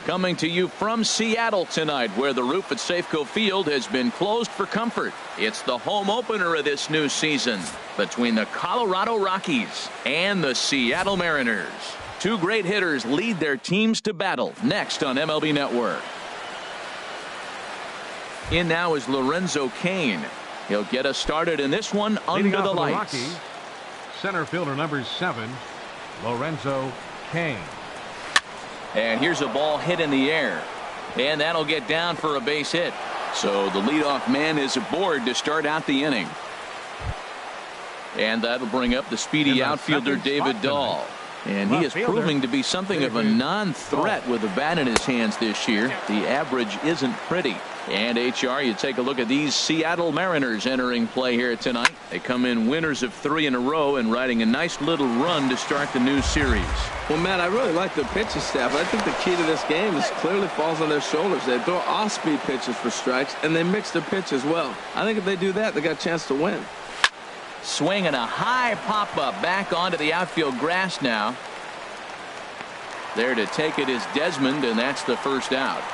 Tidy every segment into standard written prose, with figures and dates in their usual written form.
Coming to you from Seattle tonight, where the roof at Safeco Field has been closed for comfort. It's the home opener of this new season between the Colorado Rockies and the Seattle Mariners. Two great hitters lead their teams to battle next on MLB Network. In now is Lorenzo Cain. He'll get us started in this one under the lights. The Rockies, center fielder number 7, Lorenzo Cain. And here's a ball hit in the air. And that'll get down for a base hit. So the leadoff man is aboard to start out the inning. And that'll bring up the speedy outfielder David Dahl. And he is proving to be something of a non-threat with the bat in his hands this year. The average isn't pretty. And HR, you take a look at these Seattle Mariners entering play here tonight. They come in winners of 3 in a row and riding a nice little run to start the new series. Well, Matt, I really like their pitching staff. I think the key to this game is clearly falls on their shoulders. They throw off-speed pitches for strikes, and they mix their pitch as well. I think if they do that, they got a chance to win. Swing and a high pop-up back onto the outfield grass now. There to take it is Desmond, and that's the first out.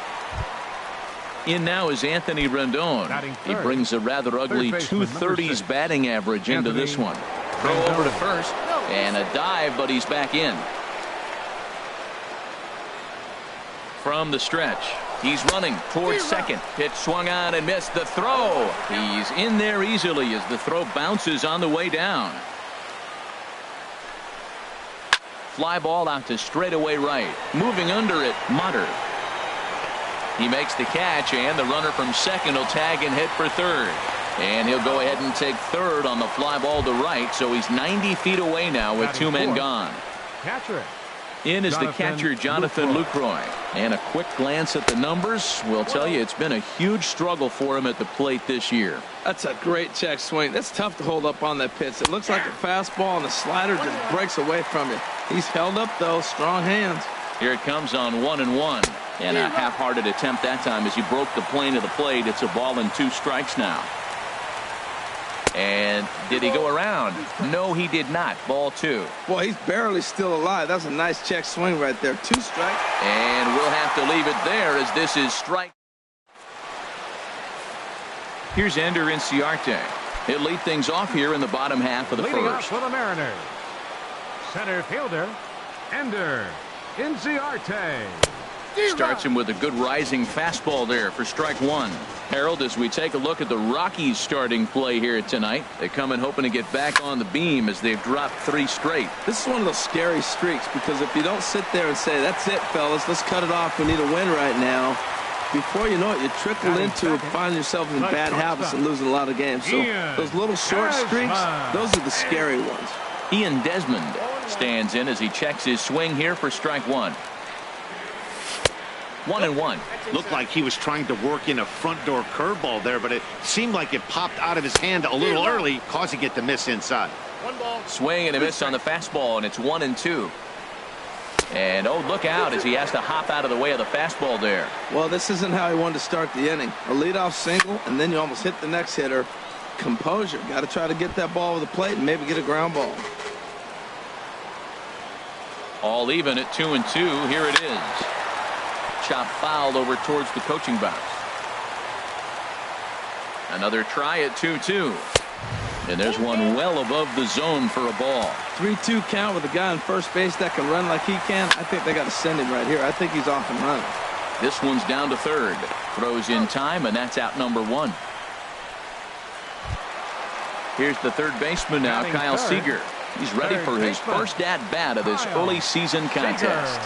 In now is Anthony Rendon. He brings a rather ugly 230s batting average into this one. Throw over to first and a dive, but he's back in. From the stretch, he's running towards second. Pitch swung on and missed. The throw. He's in there easily as the throw bounces on the way down. Fly ball out to straightaway right. Moving under it, Mutter. He makes the catch, and the runner from second will tag and hit for third. And he'll go ahead and take third on the fly ball to right, so he's 90 feet away now with 2 men gone. Catcher. In is the catcher, Jonathan Lucroy. And a quick glance at the numbers will tell you it's been a huge struggle for him at the plate this year. That's a great check swing. That's tough to hold up on that pitch. It looks like a fastball, and the slider just breaks away from you. He's held up, though. Strong hands. Here it comes on 1-1. And a half-hearted attempt that time as he broke the plane of the plate. It's a ball and 2 strikes now. And did he go around? No, he did not. Ball 2. Well, he's barely still alive. That's a nice check swing right there. 2 strikes. And we'll have to leave it there as this is strike. Here's Ender Inciarte. He'll lead things off here in the bottom half of the Leading first. off for the Mariners, center fielder Ender Inciarte. Starts him with a good rising fastball there for strike 1. Harold, as we take a look at the Rockies starting play here tonight, they come in hoping to get back on the beam as they've dropped 3 straight. This is one of those scary streaks, because if you don't sit there and say, that's it, fellas, let's cut it off, we need a win right now, before you know it, you trickle into finding yourself in bad habits and losing a lot of games. So those little short streaks, those are the scary ones. Ian Desmond stands in as he checks his swing here for strike 1. 1-1. Looked like he was trying to work in a front door curveball there, but it seemed like it popped out of his hand a little early, causing it to miss inside. Swing and a miss on the fastball, and it's 1-2. And oh, look out as he has to hop out of the way of the fastball there. Well, this isn't how he wanted to start the inning. A leadoff single, and then you almost hit the next hitter. Composure. Got to try to get that ball over the plate and maybe get a ground ball. All even at 2-2. Here it is. Chop foul over towards the coaching box. Another try at 2-2. And there's one well above the zone for a ball. 3-2 count with a guy on first base that can run like he can. I think they got to send him right here. I think he's off and running. This one's down to third. Throws in time, and that's out number 1. Here's the third baseman now, Kyle Seager. He's ready for his first at-bat of this early season contest.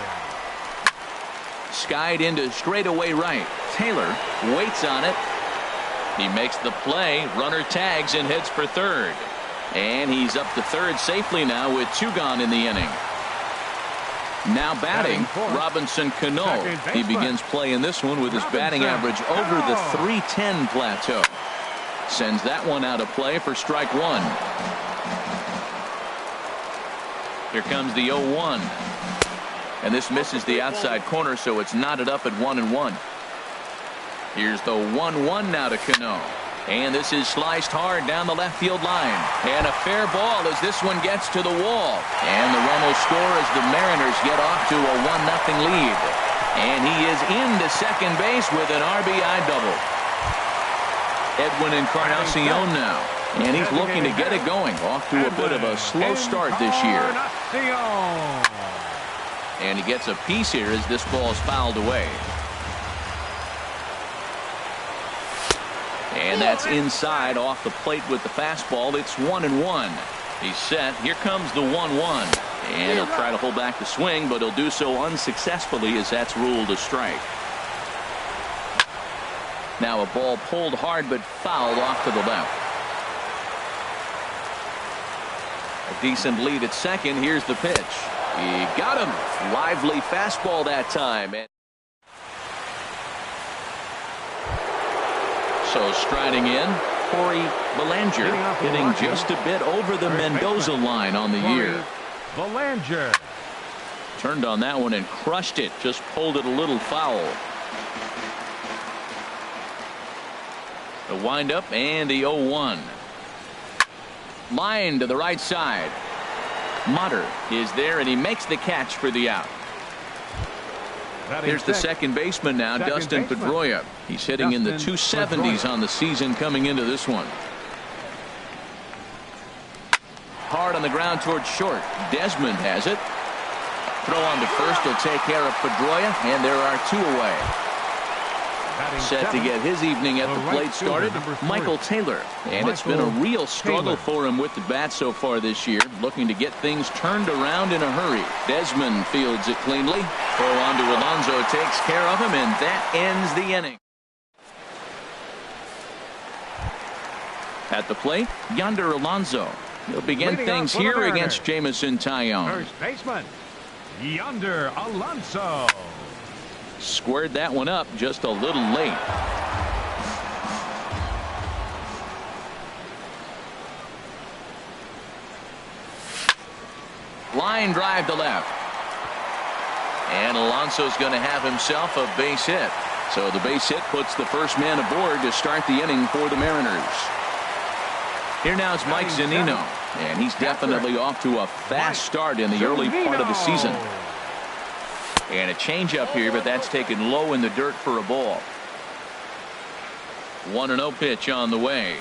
Skied into straightaway right. Taylor waits on it. He makes the play. Runner tags and hits for third. And he's up to third safely now with 2 gone in the inning. Now batting, Robinson Cano. He begins play in this one with his batting average over the .310 plateau. Sends that one out of play for strike 1. Here comes the 0-1. And this misses the outside corner, so it's knotted up at 1-1. Here's the 1-1 now to Cano. And this is sliced hard down the left field line. And a fair ball as this one gets to the wall. And the run will score as the Mariners get off to a 1-0 lead. And he is into second base with an RBI double. Edwin Encarnacion now. And he's looking to get it going. Off to a bit of a slow start this year. And he gets a piece here as this ball is fouled away. And that's inside off the plate with the fastball. It's 1-1. He's set. Here comes the 1-1. And he'll try to hold back the swing, but he'll do so unsuccessfully as that's ruled a strike. Now a ball pulled hard but fouled off to the left. A decent lead at second. Here's the pitch. He got him. Lively fastball that time. So striding in, Corey Belanger, hitting just a bit over the Mendoza line on the year. Belanger turned on that one and crushed it. Just pulled it a little foul. The windup and the 0-1. Line to the right side. Motter is there and he makes the catch for the out. Here's the second baseman now, Dustin Pedroia. He's hitting in the 270s on the season coming into this one. Hard on the ground towards short. Desmond has it. Throw on to first will take care of Pedroia, and there are two away. Set to get his evening at the plate started, Michael Taylor. And it's been a real struggle for him with the bat so far this year, looking to get things turned around in a hurry. Desmond fields it cleanly. Throw on to Alonso takes care of him, and that ends the inning. At the plate, Yonder Alonso. He'll begin things here against Jamison Tyone. First baseman, Yonder Alonso. Squared that one up just a little late. Line drive to left. And Alonso's going to have himself a base hit. So the base hit puts the first man aboard to start the inning for the Mariners. Here now is Mike Zunino. And he's definitely off to a fast start in the early part of the season. And a changeup here, but that's taken low in the dirt for a ball. 1-0 pitch on the way.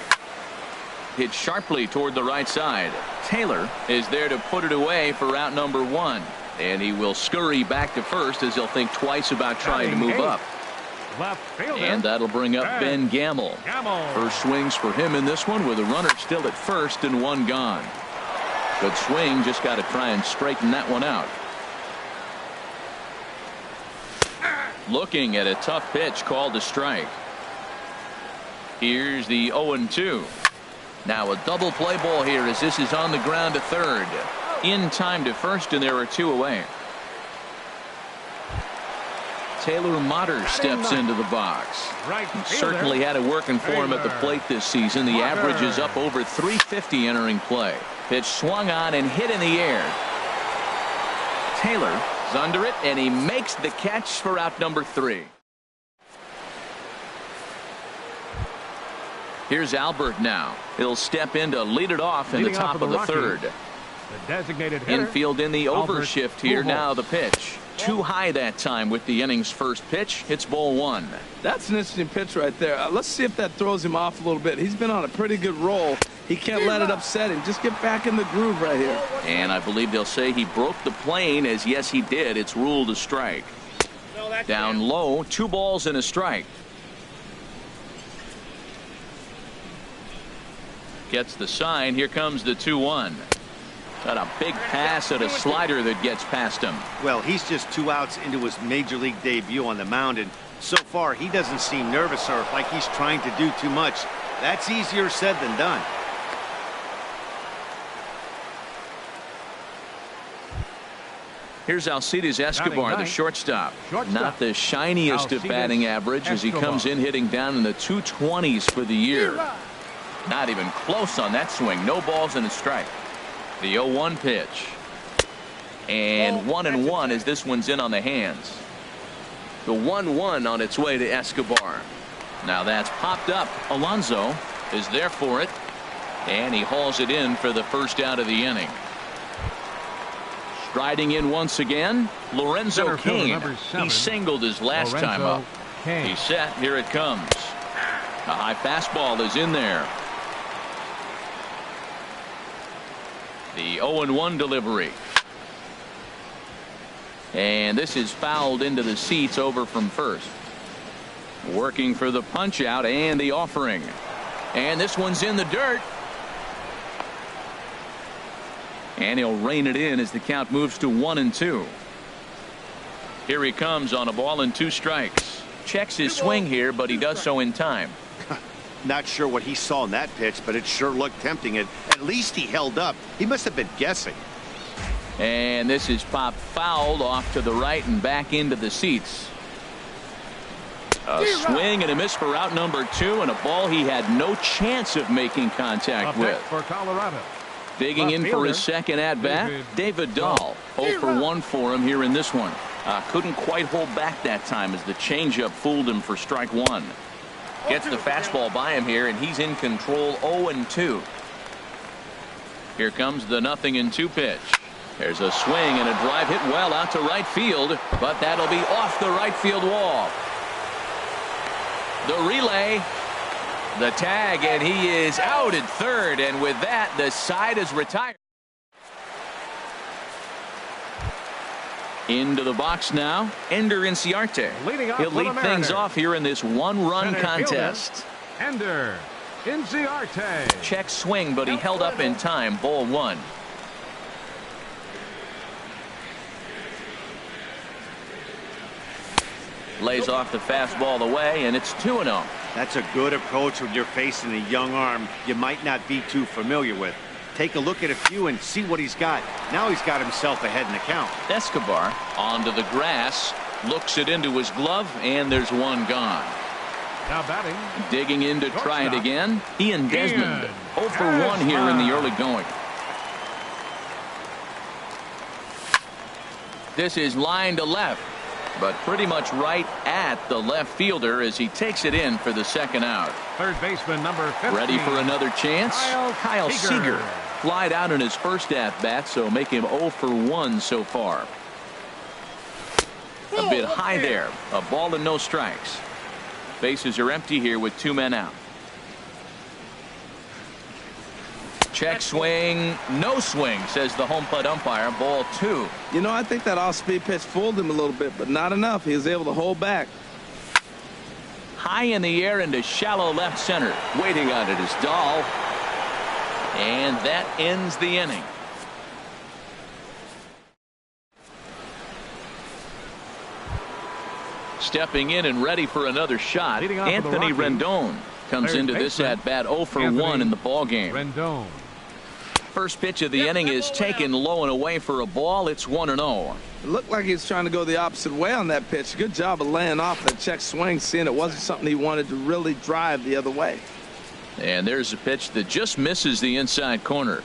Hit sharply toward the right side. Taylor is there to put it away for out number 1. And he will scurry back to first as he'll think twice about trying to move up. And that'll bring up Ben Gamble. First swings for him in this one with a runner still at first and one gone. Good swing, just got to try and straighten that one out. Looking at a tough pitch called a strike. Here's the 0-2. Now a double play ball here as this is on the ground to third. In time to first, and there are two away. Taylor Motter steps into the box. He certainly had it working for him at the plate this season. The average is up over 350 entering play. Pitch swung on and hit in the air. Taylor is under it, and he makes the catch for out number 3. Here's Albert now. He'll step in to lead it off in the top of the third. The designated hitter, infield in the overshift here. Now the pitch. Too high that time with the inning's first pitch. It's ball 1. That's an interesting pitch right there. Let's see if that throws him off a little bit. He's been on a pretty good roll. He can't let it upset him. Just get back in the groove right here. And I believe they'll say he broke the plane, as yes he did. It's ruled a strike. Down low, 2 balls and a strike. Gets the sign. Here comes the 2-1. Got a big pass at a slider that gets past him. Well, he's just 2 outs into his major league debut on the mound, and so far he doesn't seem nervous or like he's trying to do too much. That's easier said than done. Here's Alcides Escobar, the shortstop. Not the shiniest of batting average as he comes in hitting down in the 220s for the year. Not even close on that swing. No balls and a strike. The 0-1 pitch. And 1-1 as this one's in on the hands. The 1-1 on its way to Escobar. Now that's popped up. Alonso is there for it. And he hauls it in for the first out of the inning. Striding in once again, Lorenzo Center fielder Cain. number 7, He singled his last Lorenzo time up. Cain. He's set. Here it comes. A high fastball is in there. The 0-1 delivery. And this is fouled into the seats over from first. Working for the punch out and the offering. And this one's in the dirt. And he'll rein it in as the count moves to 1-2. Here he comes on a ball and 2 strikes. Checks his swing here, but he does so in time. Not sure what he saw in that pitch, but it sure looked tempting. And at least he held up. He must have been guessing. And this is popped fouled off to the right and back into the seats. A swing and a miss for out number 2, and a ball he had no chance of making contact with. For Colorado. Digging in for his second at bat, David Dahl. 0 for 1 for him here in this one. Couldn't quite hold back that time as the changeup fooled him for strike 1. Gets the fastball by him here, and he's in control. 0-2. Here comes the 0-2 pitch. There's a swing and a drive hit well out to right field, but that'll be off the right field wall. The relay, the tag, and he is out at third, and with that the side is retired. Into the box now, Ender Inciarte. He'll lead things off here in this 1-run contest. Ender Inciarte. Check swing, but he held up in time. Ball 1. Lays off the fastball away, and it's 2-0. That's a good approach when you're facing a young arm you might not be too familiar with. Take a look at a few and see what he's got. Now he's got himself ahead in the count. Escobar onto the grass, looks it into his glove, and there's one gone. Now batting. Digging in to try it again, Ian Desmond. 0 for 1 here in the early going. This is line to left, but pretty much right at the left fielder as he takes it in for the second out. Third baseman number 15. Ready for another chance? Kyle Seager. Flied out in his first at-bat, so make him 0 for 1 so far. A bit high there. A ball and no strikes. Bases are empty here with 2 men out. Check swing, no swing, says the home plate umpire. Ball 2. You know, I think that off-speed pitch fooled him a little bit, but not enough. He was able to hold back. High in the air into shallow left center. Waiting on it is Dahl. And that ends the inning. Stepping in and ready for another shot, Anthony Rendon comes into this at-bat 0 for 1 in the ballgame. Rendon. First pitch of the inning is taken low and away for a ball. It's 1-0. It looked like he was trying to go the opposite way on that pitch. Good job of laying off that check swing, seeing it wasn't something he wanted to really drive the other way. And there's a pitch that just misses the inside corner.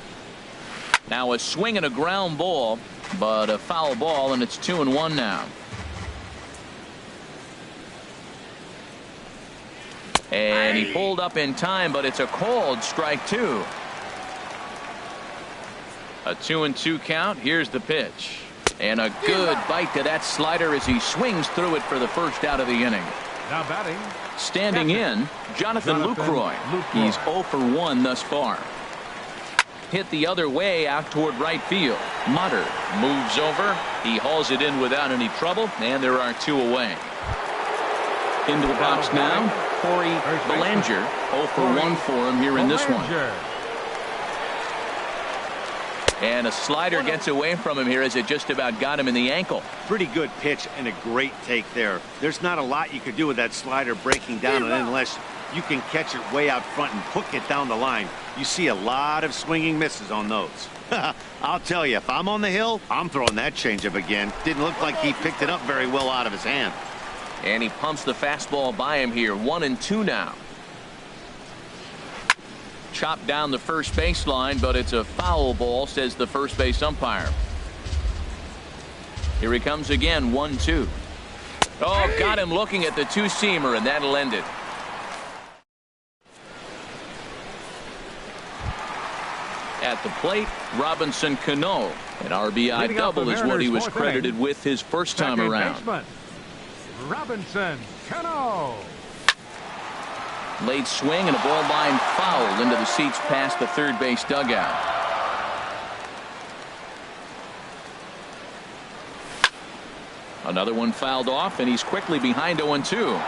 Now a swing and a ground ball, but a foul ball, and it's 2-1 now. And he pulled up in time, but it's a called strike 2. A 2-2 count. Here's the pitch. And a good bite to that slider as he swings through it for the first out of the inning. Now batting. Standing in, Jonathan Lucroy. He's 0 for 1 thus far. Hit the other way out toward right field. Mutter moves over. He hauls it in without any trouble, and there are 2 away. Into the box now, Corey Belanger. 0 for 1 for him here in this one. And a slider gets away from him here as it just about got him in the ankle. Pretty good pitch and a great take there. There's not a lot you could do with that slider breaking down unless you can catch it way out front and hook it down the line. You see a lot of swinging misses on those. I'll tell you, if I'm on the hill, I'm throwing that changeup again. Didn't look like he picked it up very well out of his hand. And he pumps the fastball by him here. 1-2 now. Chopped down the first baseline, but it's a foul ball, says the first base umpire. Here he comes again. 1-2. Oh, got him looking at the two-seamer, and that'll end it. At the plate, Robinson Cano. An RBI double is what he was credited with his first time around. Baseman, Robinson Cano. Late swing and a ball line foul into the seats past the third base dugout. Another one fouled off, and he's quickly behind 0-2.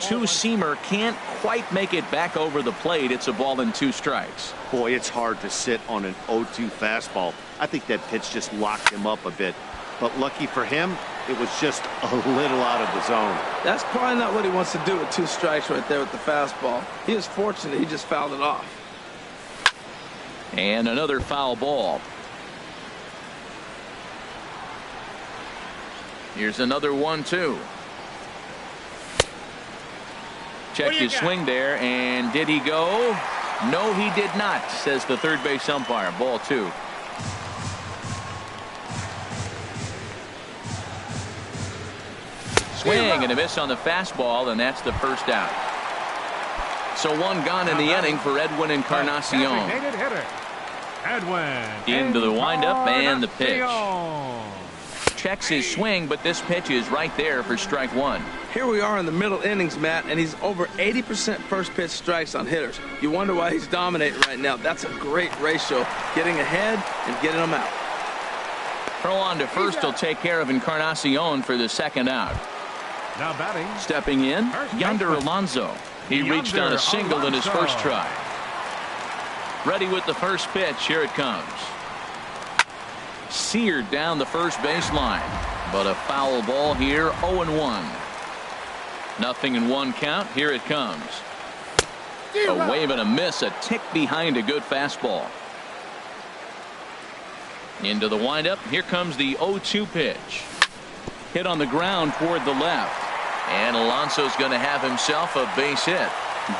Two-seamer can't quite make it back over the plate. It's a ball and 2 strikes. Boy, it's hard to sit on an 0-2 fastball. I think that pitch just locked him up a bit. But lucky for him, it was just a little out of the zone. That's probably not what he wants to do with 2 strikes right there with the fastball. He is fortunate he just fouled it off. And another foul ball. Here's another 1-2. Check his swing there, and did he go? No, he did not, says the third base umpire. Ball 2. Swing and a miss on the fastball, and that's the first out. So 1 gone in the inning for Edwin Encarnacion. Into the windup and the pitch. Checks his swing, but this pitch is right there for strike 1. Here we are in the middle innings, Matt, and he's over 80% first pitch strikes on hitters. You wonder why he's dominating right now. That's a great ratio, getting ahead and getting them out. Throw on to first will take care of Encarnacion for the second out. Now batting. Stepping in, Yonder Alonso. He reached on a single in his first try. Ready with the first pitch. Here it comes. Seared down the first baseline, but a foul ball here. 0-1. Nothing in 1 count. Here it comes. A wave and a miss, a tick behind a good fastball. Into the windup. Here comes the 0-2 pitch. Hit on the ground toward the left, and Alonso's going to have himself a base hit.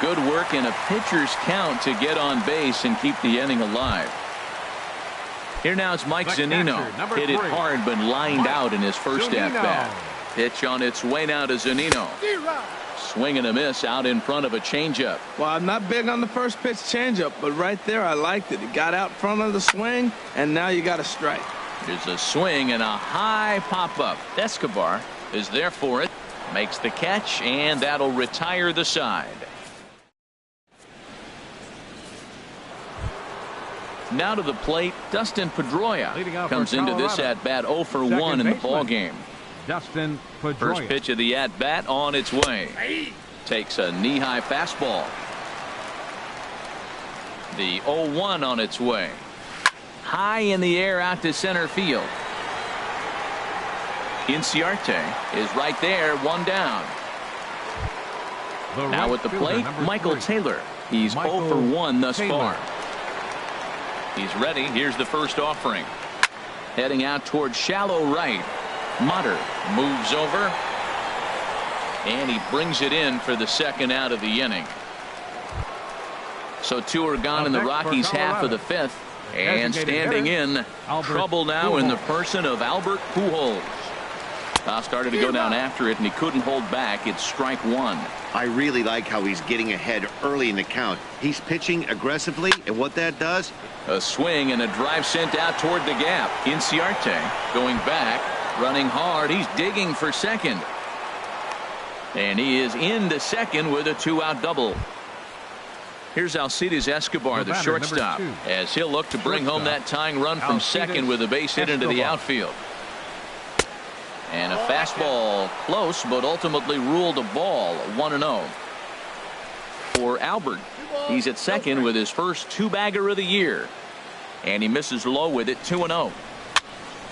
Good work in a pitcher's count to get on base and keep the inning alive. Here now is Mike Zunino. Hit it hard but lined out in his first at-bat. Pitch on its way now to Zunino. Swing and a miss out in front of a changeup. Well, I'm not big on the first pitch changeup, but right there I liked it. It got out front of the swing, and now you got a strike. There's a swing and a high pop-up. Escobar is there for it. Makes the catch, and that'll retire the side. Now to the plate, Dustin Pedroia comes into this at-bat 0 for 1 in the ballgame. Dustin Pedroia. First pitch of the at-bat on its way. Takes a knee-high fastball. The 0-1 on its way. High in the air out to center field. Inciarte is right there, 1 down. Now at the plate, Michael Taylor. He's 0 for 1 thus far. He's ready. Here's the first offering. Heading out toward shallow right. Motter moves over, and he brings it in for the second out of the inning. So 2 are gone in the Rockies' half of the 5th, and standing in trouble now in the person of Albert Pujols. Started to go down after it, and he couldn't hold back. It's strike 1. I really like how he's getting ahead early in the count. He's pitching aggressively, and what that does? A swing and a drive sent out toward the gap. Inciarte going back, running hard. He's digging for second. And he is into second with a 2-out double. Here's Alcides Escobar, the shortstop, as he'll look to bring home that tying run from second with a base hit into the outfield. And a fastball close, but ultimately ruled a ball. 1-0 for Albert. He's at second with his first 2-bagger of the year, and he misses low with it. 2-0.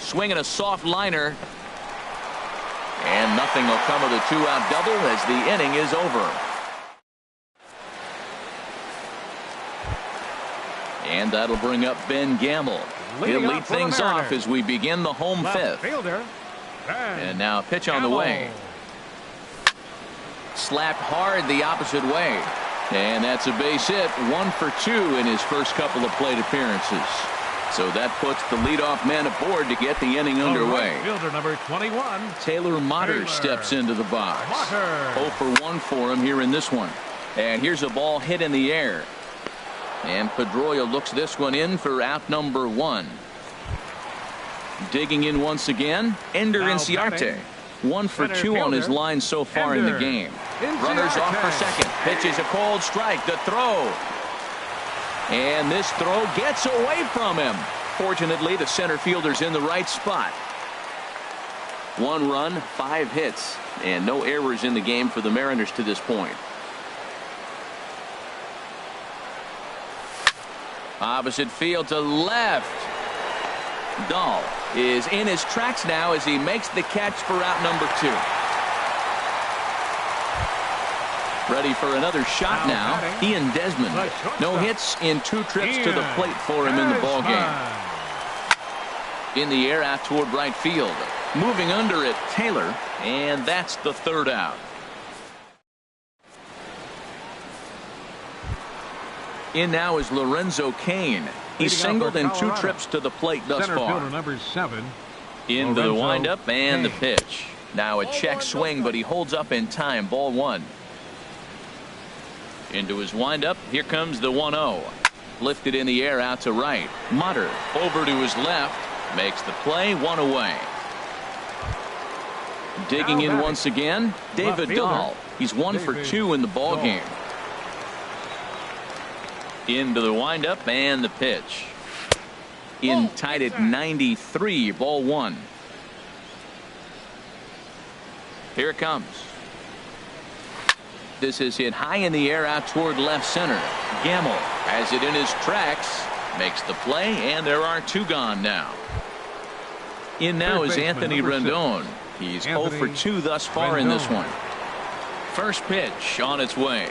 Swinging a soft liner, and nothing will come of the 2-out double as the inning is over. And that'll bring up Ben Gamble. He'll lead things off as we begin the home 5th. And now a pitch on the way. Slapped hard the opposite way. And that's a base hit. 1 for 2 in his first couple of plate appearances. So that puts the leadoff man aboard to get the inning underway. Fielder number 21. Taylor Motter steps into the box. 0 for 1 for him here in this one. And here's a ball hit in the air. And Pedroia looks this one in for out number 1. Digging in once again, Ender Inciarte. 1 for 2 on his line so far in the game. Runners off for second. Pitches a cold strike. The throw. And this throw gets away from him. Fortunately, the center fielder's in the right spot. 1 run, 5 hits, and no errors in the game for the Mariners to this point. Opposite field to left. Dahl is in his tracks now as he makes the catch for out number 2. Ready for another shot now. Ian Desmond. No hits in 2 trips to the plate for him in the ball game. In the air out toward right field. Moving under it, Taylor, and that's the 3rd out. In now is Lorenzo Cain. He's singled in 2 trips to the plate thus Center far. fielder number 7. Into the Lorenzo windup and the Cain. pitch. Now a check swing, but he holds up in time. Ball 1. Into his windup. Here comes the 1-0. Lifted in the air out to right. Mutter over to his left. Makes the play. 1 away. Digging in once again, David Dahl. He's 1 for 2 in the ball game. Into the windup and the pitch. In tight at 93. Ball 1. Here it comes. This is hit high in the air out toward left center. Gamble has it in his tracks. Makes the play, and there are 2 gone now. In now is Anthony Rendon. He's 0 for 2 thus far in this one. First pitch on its way.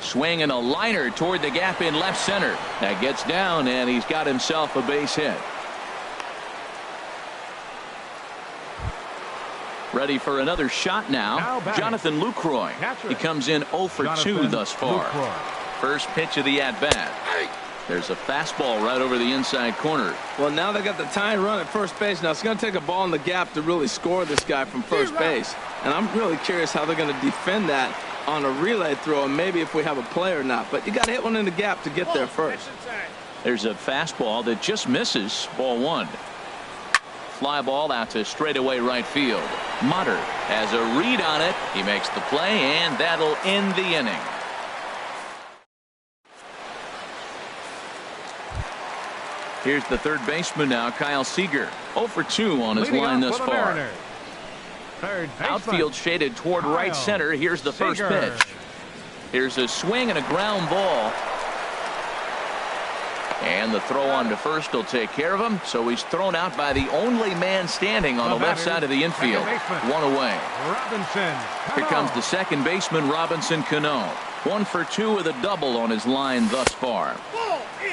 Swing and a liner toward the gap in left center. That gets down, and he's got himself a base hit. Ready for another shot now. Jonathan Lucroy. He comes in 0 for 2 thus far. First pitch of the at-bat. There's a fastball right over the inside corner. Well, now they got the tying run at first base. Now it's going to take a ball in the gap to really score this guy from first base. And I'm really curious how they're going to defend that on a relay throw, and maybe if we have a play or not. But you got to hit one in the gap to get there first. There's a fastball that just misses. Ball 1. Fly ball out to straightaway right field. Mutter has a read on it. He makes the play, and that'll end the inning. Here's the third baseman now, Kyle Seager. 0 for 2 on his line thus far. Outfield shaded toward right center. Here's the first pitch. Here's a swing and a ground ball. And the throw on to first will take care of him. So he's thrown out by the only man standing on the left side of the infield. 1 away. Here comes the second baseman, Robinson Cano. 1 for 2 with a double on his line thus far.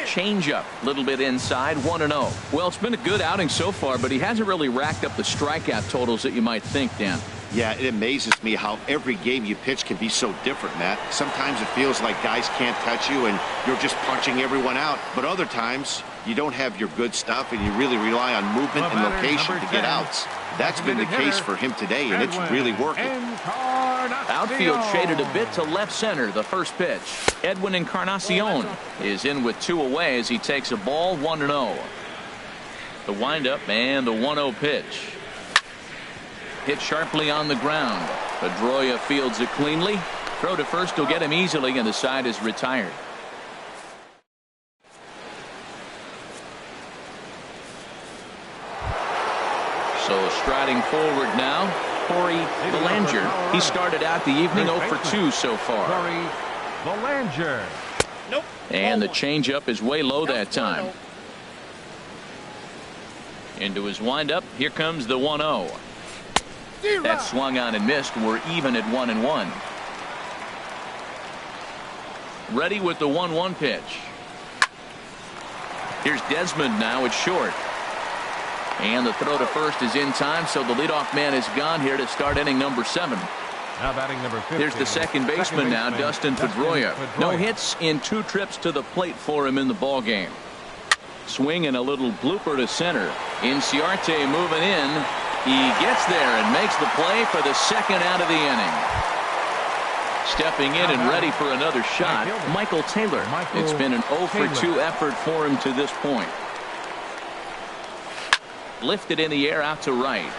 Changeup, a little bit inside, 1-0. Well, it's been a good outing so far, but he hasn't really racked up the strikeout totals that you might think, Dan. Yeah, it amazes me how every game you pitch can be so different, Matt. Sometimes it feels like guys can't touch you and you're just punching everyone out. But other times you don't have your good stuff and you really rely on movement and location to get outs. That's been the case for him today, and it's really working. Outfield shaded a bit to left center. The first pitch. Edwin Encarnacion is in with 2 away as he takes a ball. 1-0. The windup and the 1-0 pitch. Hit sharply on the ground. Pedroia fields it cleanly. Throw to first will get him easily, and the side is retired. So striding forward now, Corey Belanger. He started out the evening 0 for 2 so far. Corey Belanger. And the changeup is way low that time. Into his windup. Here comes the 1-0. That swung on and missed. We're even at 1-1. Ready with the 1-1 pitch. Here's Desmond now at short. And the throw to first is in time, so the leadoff man is gone here to start inning number 7. Now batting number 15. Here's the second baseman now, Dustin Pedroia. No hits in 2 trips to the plate for him in the ball game. Swing and a little blooper to center. Inciarte moving in. He gets there and makes the play for the second out of the inning. Stepping in and ready for another shot, Michael Taylor. It's been an 0 for 2 effort for him to this point. Lifted in the air out to right.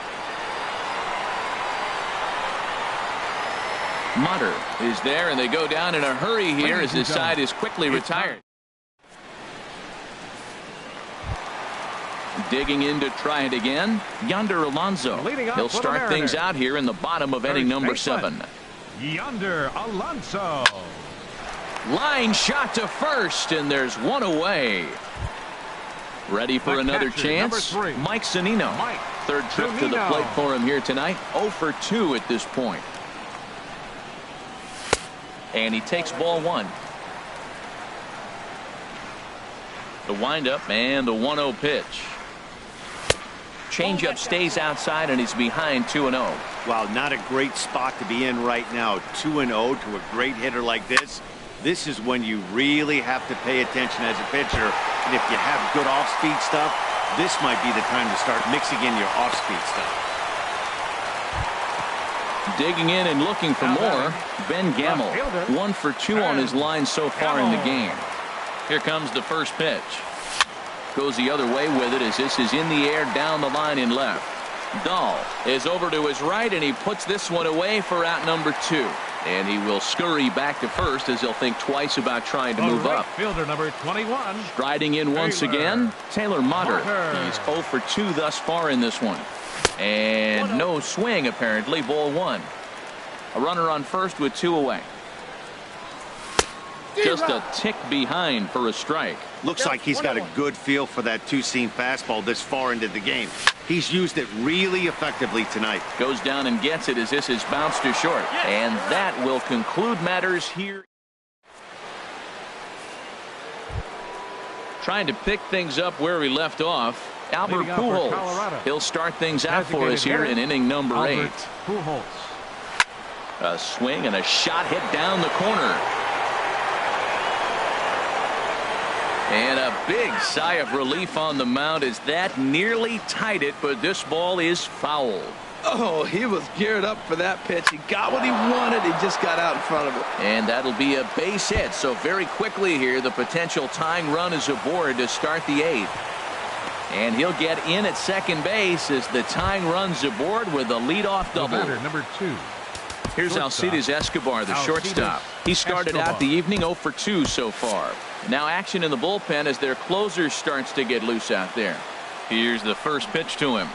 Mutter is there, and they go down in a hurry here as his side is quickly retired. Digging in to try it again, Yonder Alonso. He'll start things out here in the bottom of inning number 7. Yonder Alonso. Line shot to first, and there's one away. Ready for another chance, Mike Zunino. Third trip to the plate for him here tonight. 0 for 2 at this point. And he takes ball 1. The windup and the 1-0 pitch. Changeup stays outside, and he's behind 2-0. Wow, not a great spot to be in right now. 2-0 to a great hitter like this. This is when you really have to pay attention as a pitcher. And if you have good off-speed stuff, this might be the time to start mixing in your off-speed stuff. Digging in and looking for more, Ben Gamble. 1 for 2 on his line so far in the game. Here comes the first pitch. Goes the other way with it as this is in the air down the line in left. Dahl is over to his right, and he puts this one away for out number 2. And he will scurry back to first as he'll think twice about trying to move up. Fielder number 21. Striding in once again, Taylor Mutter. He's 0 for 2 thus far in this one. And no swing apparently, ball 1. A runner on first with 2 away. Just a tick behind for a strike. Looks like he's got a good feel for that two-seam fastball this far into the game. He's used it really effectively tonight. Goes down and gets it as this is bounced to short. And that will conclude matters here. Trying to pick things up where we left off, Albert Pujols. He'll start things out for us here in inning number 8. A swing and a shot hit down the corner. And a big sigh of relief on the mound as that nearly tied it, but this ball is fouled. Oh, he was geared up for that pitch. He got what he wanted. He just got out in front of it. And that'll be a base hit. So very quickly here, the potential tying run is aboard to start the 8th. And he'll get in at second base as the tying run's aboard with a leadoff double. Number 2. Here's Alcides Escobar, the shortstop. He started out the evening 0 for 2 so far. Now action in the bullpen as their closer starts to get loose out there. Here's the first pitch to him.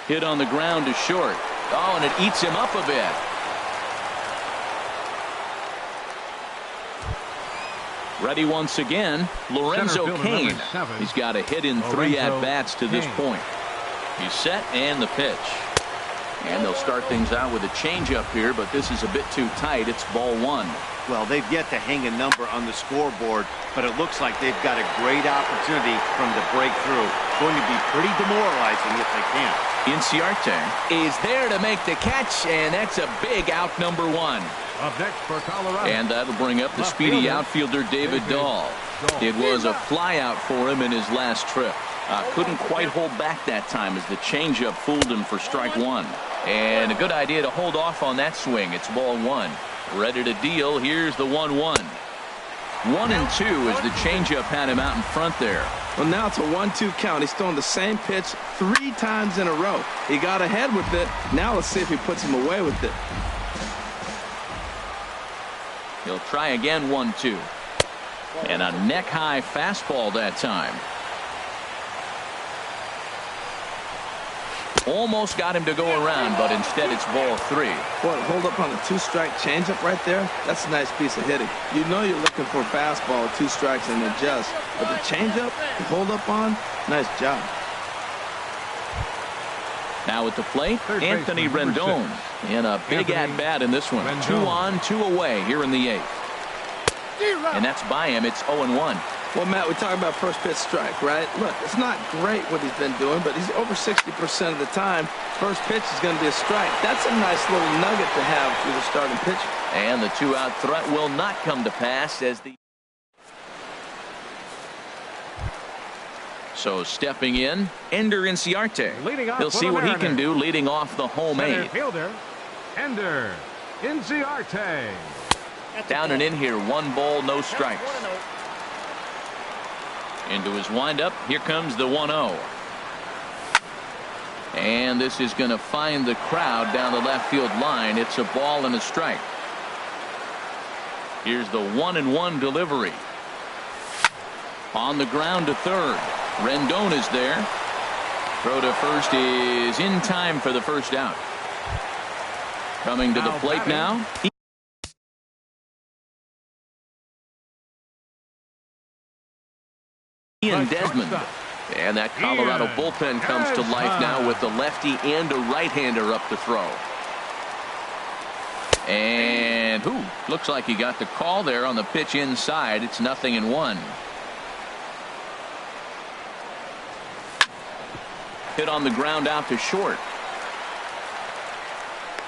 Hit on the ground to short. Oh, and it eats him up a bit. Ready once again, Lorenzo Cain. He's got a hit in 3 at-bats to this point. He's set and the pitch. And they'll start things out with a changeup here, but this is a bit too tight. It's ball 1. Well, they've yet to hang a number on the scoreboard, but it looks like they've got a great opportunity from the breakthrough. Going to be pretty demoralizing if they can. Inciarte is there to make the catch, and that's a big out number 1. Up next for Colorado. And that'll bring up the speedy outfielder David Dahl. It was a flyout for him in his last trip. Couldn't quite hold back that time as the changeup fooled him for strike 1. And a good idea to hold off on that swing. It's ball 1. Ready to deal. Here's the 1-1. 1-2 as the changeup had him out in front there. Well, now it's a 1-2 count. He's throwing the same pitch 3 times in a row. He got ahead with it. Now let's see if he puts him away with it. He'll try again 1-2. And a neck-high fastball that time. Almost got him to go around, but instead it's ball 3. Boy, hold up on a 2-strike changeup right there. That's a nice piece of hitting. You know you're looking for a fastball with 2 strikes and adjust. But the changeup, the hold up on, nice job. Now at the plate, Anthony Rendon. And a big at-bat in this one. 2 on, 2 away here in the 8th. And that's by him. It's 0-1. Well, Matt, we talk about first pitch strike, right? Look, it's not great what he's been doing, but he's over 60% of the time. First pitch is going to be a strike. That's a nice little nugget to have through the starting pitcher. And the 2-out threat will not come to pass as the... So stepping in, Ender Inciarte. He'll see what he can do leading off the home 8th. Fielder, Ender Inciarte. Down and in here, 1 ball, no strikes. Into his windup, here comes the 1-0. And this is going to find the crowd down the left field line. It's a ball and a strike. Here's the 1-1 delivery. On the ground to third. Rendon is there. Throw to first is in time for the first out. Coming to the plate now. Ian Desmond. And that Colorado bullpen comes to life now with the lefty and a right-hander up to throw. And looks like he got the call there on the pitch inside. It's 0-1. Hit on the ground out to short.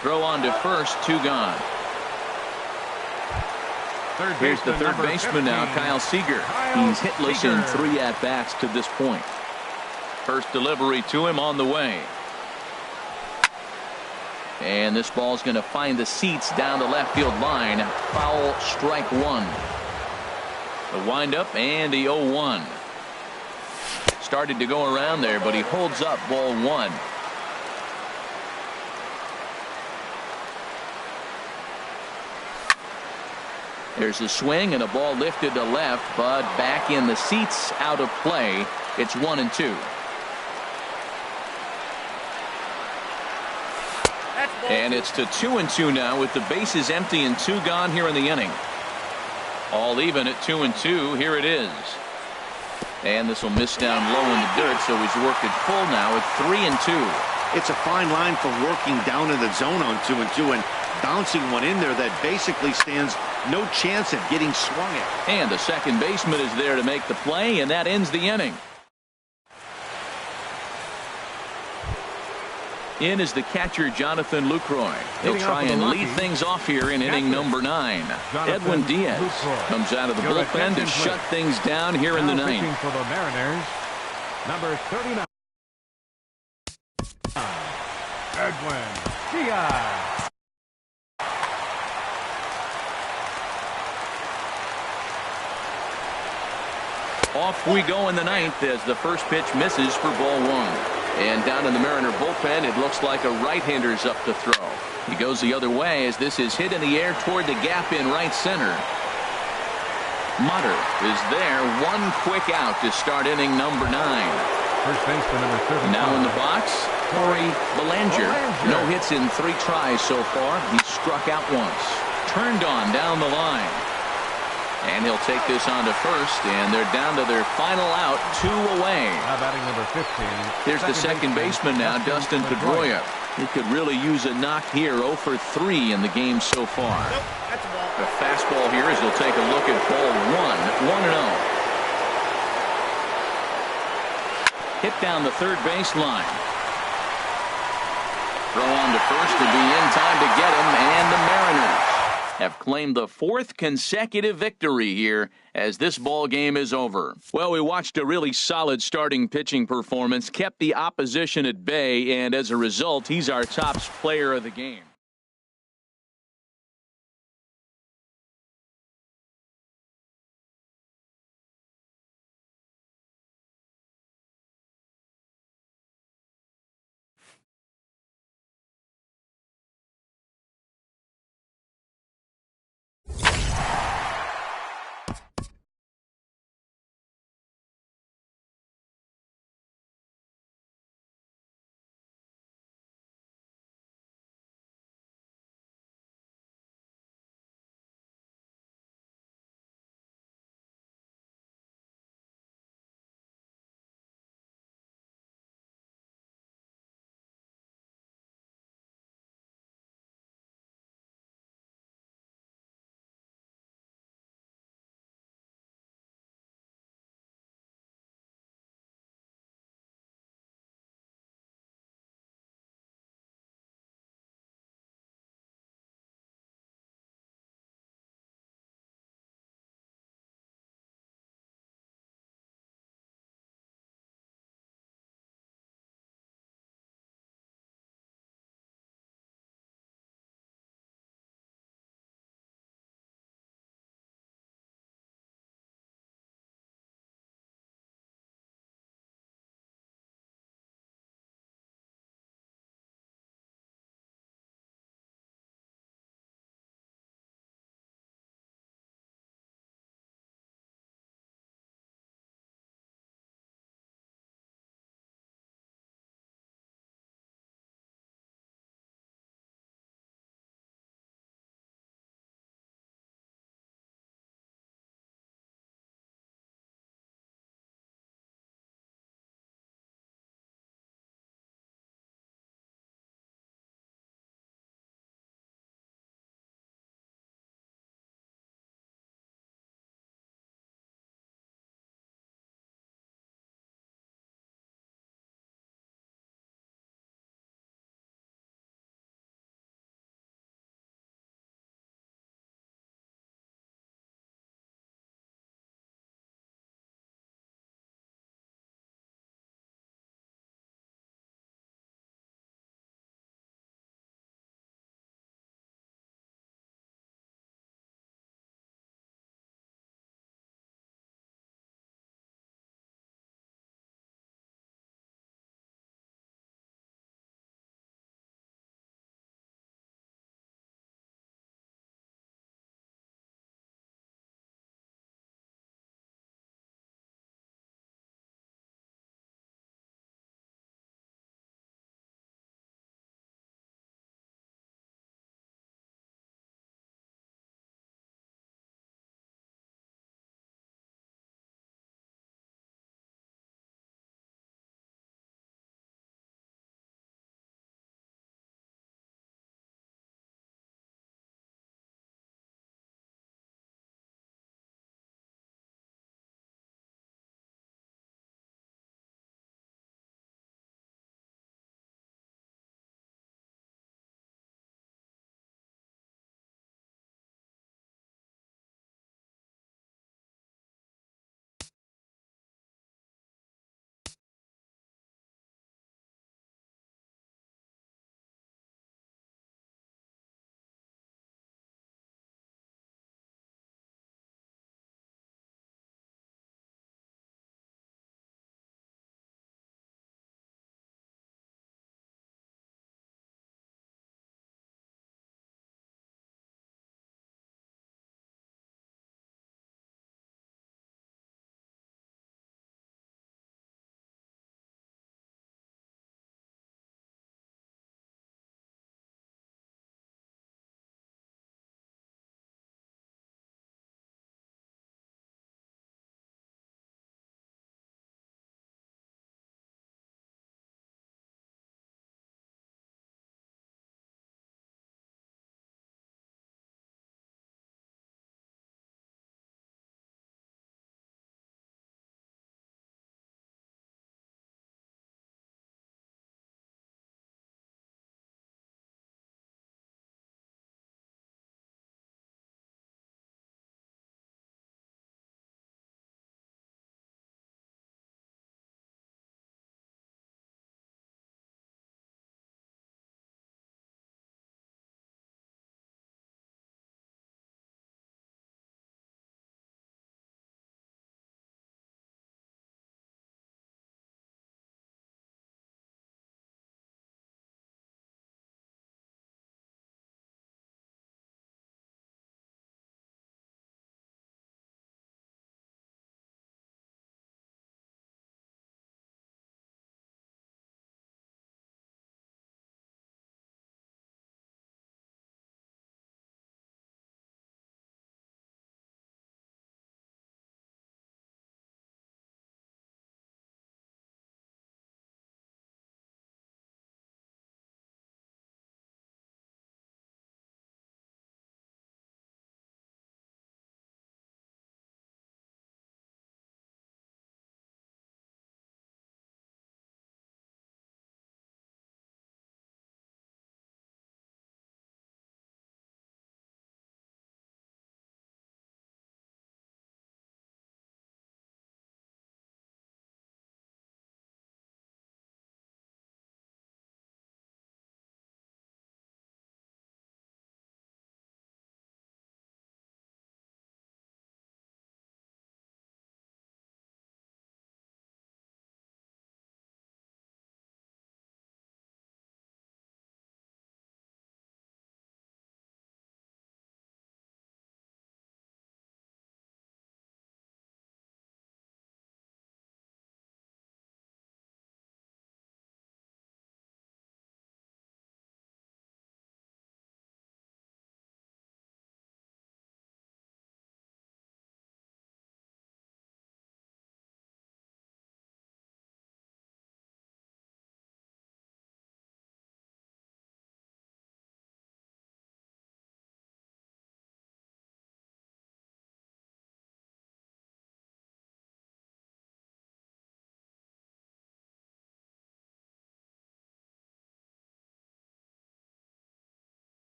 Throw on to first, 2 gone. Here's the third baseman now, Kyle Seager. He's hitless in 3 at-bats to this point. First delivery to him on the way. And this ball's going to find the seats down the left field line. Foul, strike 1. The windup and the 0-1. Started to go around there, but he holds up ball 1. There's a swing and a ball lifted to left, but back in the seats, out of play. It's 1-2. And it's to 2-2 now with the bases empty and 2 gone here in the inning. All even at 2-2. Here it is. And this will miss down low in the dirt, so he's worked it full now at 3-2. It's a fine line for working down in the zone on 2-2 and bouncing one in there that basically stands no chance at getting swung at. And the second baseman is there to make the play, and that ends the inning. In is the catcher, Jonathan Lucroy. He'll try and lead things off here in inning number 9. Edwin Diaz comes out of the bullpen to shut things down here in the 9th. For the Mariners, number 39, Edwin Diaz. Off we go in the 9th as the first pitch misses for ball 1. And down in the Mariner bullpen, it looks like a right-hander's up to throw. He goes the other way as this is hit in the air toward the gap in right center. Mutter is there. 1 quick out to start inning number 9. First baseman number 30. Now in the box, Corey Belanger. No hits in 3 tries so far. He struck out once. Turned on down the line. And he'll take this on to first, and they're down to their final out, 2 away. Now batting number 15. Here's the second baseman now, Dustin Pedroia. He could really use a knock here, 0 for 3 in the game so far. The fastball here as he'll take a look at ball 1, 1-0. Hit down the third baseline. Throw on to first to be in time to get him, and the Mariners have claimed the 4th consecutive victory here as this ball game is over. Well, we watched a really solid starting pitching performance, kept the opposition at bay, and as a result, he's our top player of the game.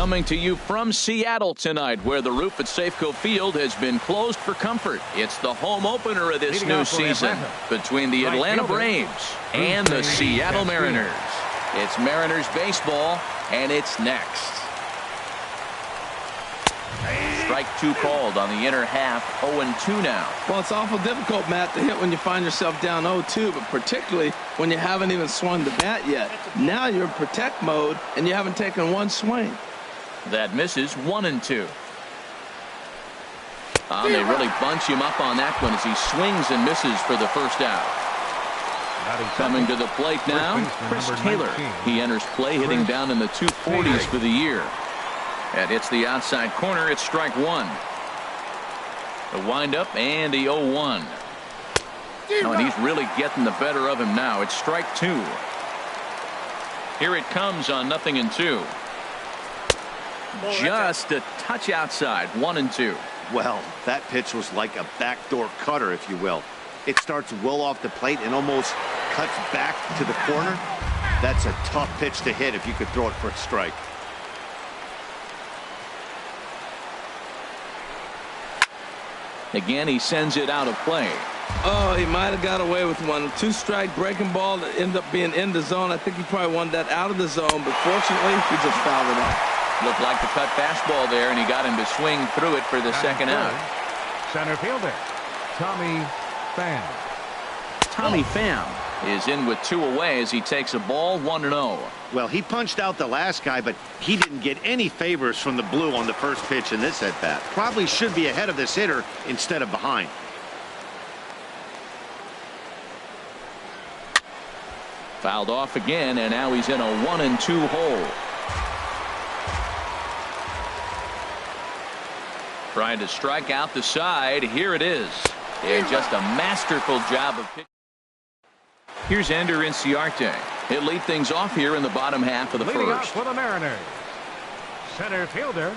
Coming to you from Seattle tonight, where the roof at Safeco Field has been closed for comfort. It's the home opener of this new season between the Atlanta Braves and the Seattle Mariners. It's Mariners baseball, and it's next. Strike two called on the inner half, 0-2 now. Well, it's awful difficult, Matt, to hit when you find yourself down 0-2, but particularly when you haven't even swung the bat yet. Now you're in protect mode, and you haven't taken one swing. That misses, 1-2. They really bunch him up on that one as he swings and misses for the first out. Coming to the plate now, Chris Taylor. He enters play hitting down in the 240s for the year. That hits the outside corner. It's strike one. The windup and the 0-1. And he's really getting the better of him now. It's strike two. Here it comes on 0-2. Just a touch outside, 1-2. Well, that pitch was like a backdoor cutter, if you will. It starts well off the plate and almost cuts back to the corner. That's a tough pitch to hit if you could throw it for a strike. Again, he sends it out of play. Oh, he might have got away with one. Two-strike breaking ball that ended up being in the zone. I think he probably wanted that out of the zone, but fortunately, he just fouled it out. Looked like the cut fastball there, and he got him to swing through it for the second out. Center fielder, Tommy Pham. Tommy Pham is in with two away as he takes a ball, 1-0. Well, he punched out the last guy, but he didn't get any favors from the blue on the first pitch in this at-bat. Probably should be ahead of this hitter instead of behind. Fouled off again, and now he's in a 1-2 hole. Trying to strike out the side. Here it is. And just a masterful job of pitching. Here's Ender Inciarte. He'll lead things off here in the bottom half of the Leading first. up for the Mariners, center fielder,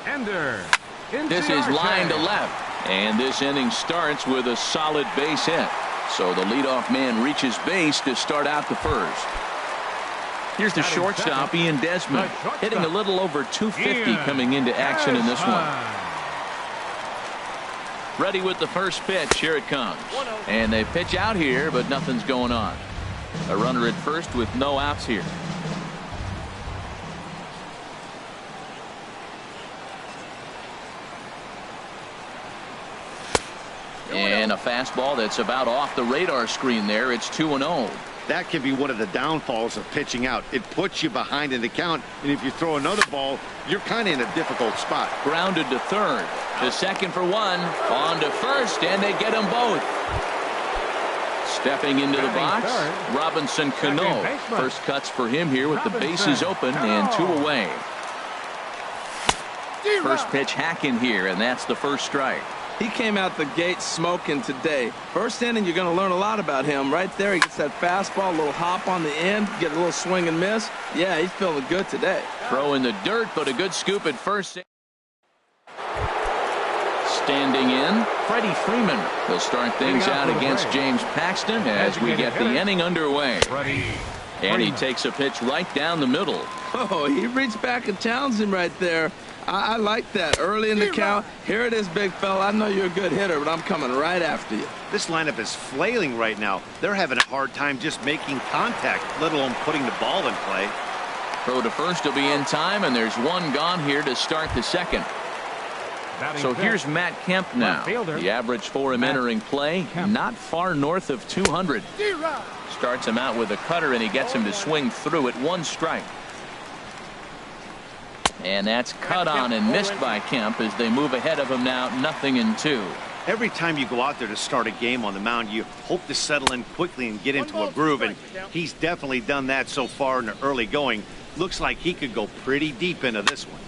Ender Inciarte. This is line to left. And this inning starts with a solid base hit. So the leadoff man reaches base to start out the first. Here's the shortstop, Ian Desmond, hitting a little over 250 coming into action in this one. Ready with the first pitch. Here it comes. And they pitch out here, but nothing's going on. A runner at first with no outs here. And a fastball that's about off the radar screen there. It's 2-0. That can be one of the downfalls of pitching out. It puts you behind in the count, and if you throw another ball, you're kind of in a difficult spot. Grounded to third. To second for one. On to first, and they get them both. Stepping into the box, Robinson Cano. First cuts for him here with the bases open and two away. First pitch hacking here, and that's the first strike. He came out the gate smoking today. First inning, you're going to learn a lot about him. Right there, he gets that fastball, a little hop on the end, get a little swing and miss. Yeah, he's feeling good today. Throw in the dirt, but a good scoop at first. Standing in, Freddie Freeman. He'll start things out against James Paxton as we get the inning underway. And he takes a pitch right down the middle. Oh, he reached back and challenged him right there. I like that. Early in the count. Here it is, big fella. I know you're a good hitter, but I'm coming right after you. This lineup is flailing right now. They're having a hard time just making contact, let alone putting the ball in play. Throw to first will be in time, and there's one gone here to start the second. So here's Matt Kemp now. The average for him entering play, not far north of 200. Starts him out with a cutter, and he gets him to swing through it. One strike. And that's cut on and missed by Kemp as they move ahead of him now, 0-2. Every time you go out there to start a game on the mound, you hope to settle in quickly and get into a groove, and he's definitely done that so far in the early going. Looks like he could go pretty deep into this one.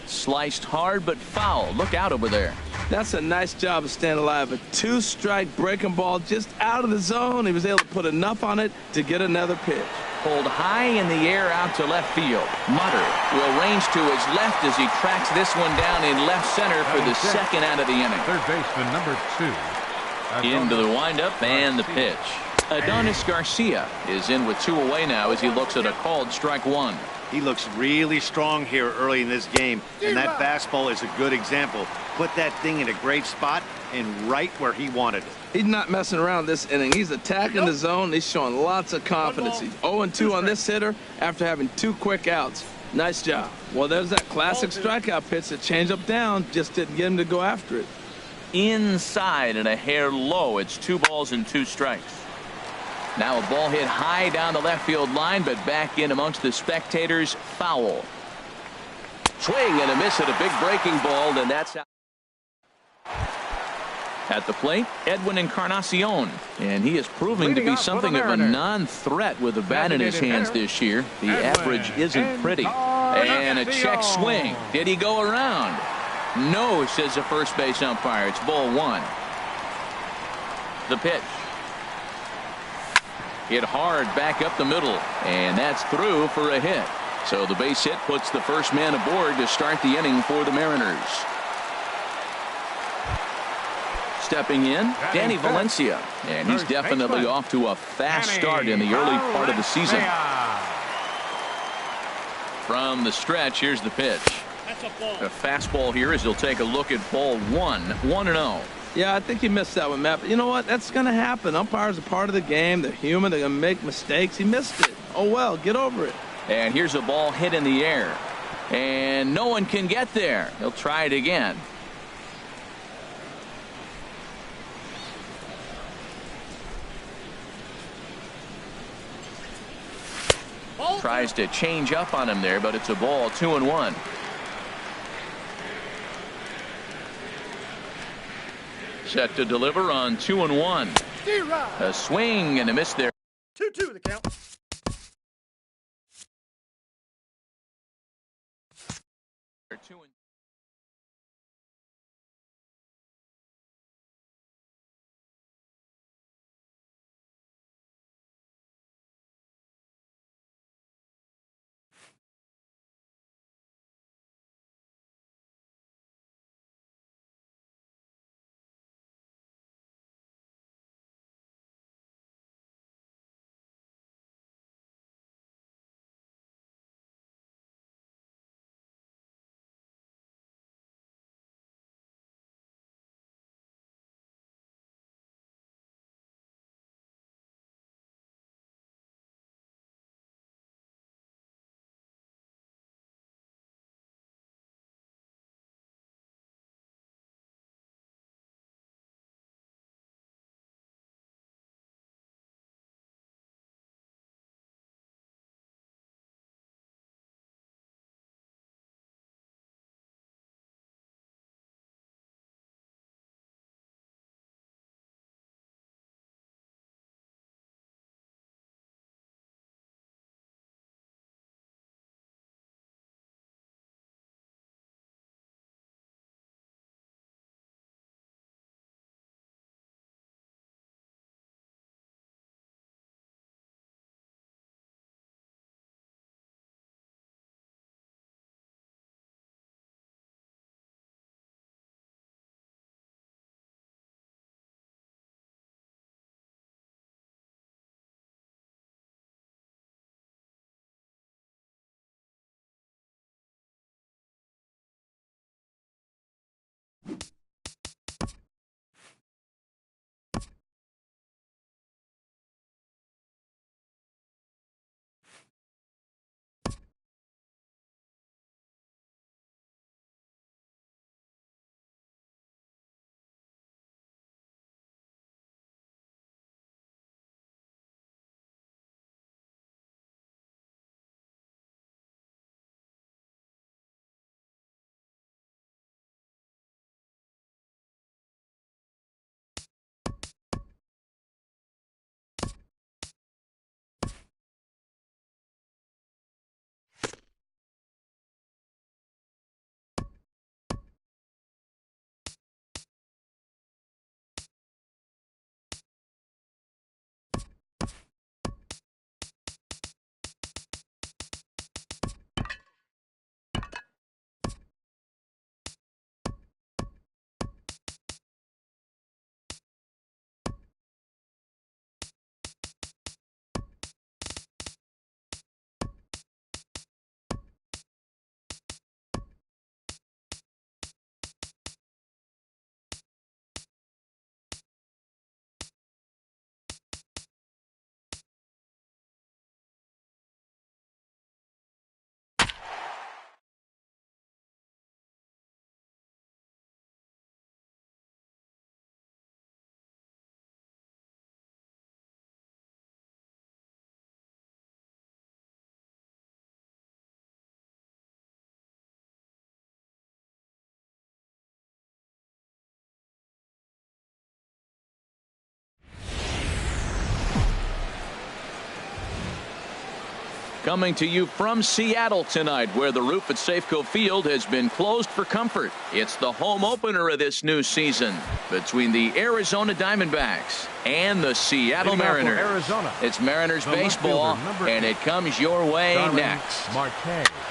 Sliced hard but foul. Look out over there. That's a nice job of staying alive. A two-strike breaking ball just out of the zone. He was able to put enough on it to get another pitch. Pulled high in the air out to left field. Mutter will range to his left as he tracks this one down in left center for the second out of the inning. Third baseman number 2. Into the windup and the pitch. Adonis Garcia is in with two away now as he looks at a called strike one. He looks really strong here early in this game, and that fastball is a good example. Put that thing in a great spot and right where he wanted it. He's not messing around this inning. He's attacking the zone. He's showing lots of confidence. He's 0-2 on this hitter after having 2 quick outs. Nice job. Well, there's that classic strikeout pitch. The changeup down just didn't get him to go after it. Inside and a hair low. It's 2 balls and 2 strikes. Now a ball hit high down the left field line, but back in amongst the spectators. Foul. Swing and a miss at a big breaking ball, and that's out. At the plate, Edwin Encarnacion, and he is proving to be something of a non-threat with the bat in his hands this year. The average isn't pretty. And a check swing. Did he go around? No, says the first base umpire. It's ball 1. The pitch. Hit hard back up the middle, and that's through for a hit. So the base hit puts the first man aboard to start the inning for the Mariners. Stepping in, Danny Valencia, and he's definitely off to a fast start in the early part of the season. From the stretch, here's the pitch. A fastball here as he'll take a look at ball 1, 1-0. Yeah, I think he missed that one, Matt. But you know what? That's going to happen. Umpires are part of the game. They're human. They're going to make mistakes. He missed it. Oh, well, get over it. And here's a ball hit in the air. And no one can get there. He'll try it again. Tries to change up on him there, but it's a ball, 2-1. Set to deliver on 2-1. A swing and a miss there. 2-2 the count. Coming to you from Seattle tonight, where the roof at Safeco Field has been closed for comfort. It's the home opener of this new season between the Arizona Diamondbacks and the Seattle Mariners. It's Mariners baseball, and it comes your way next.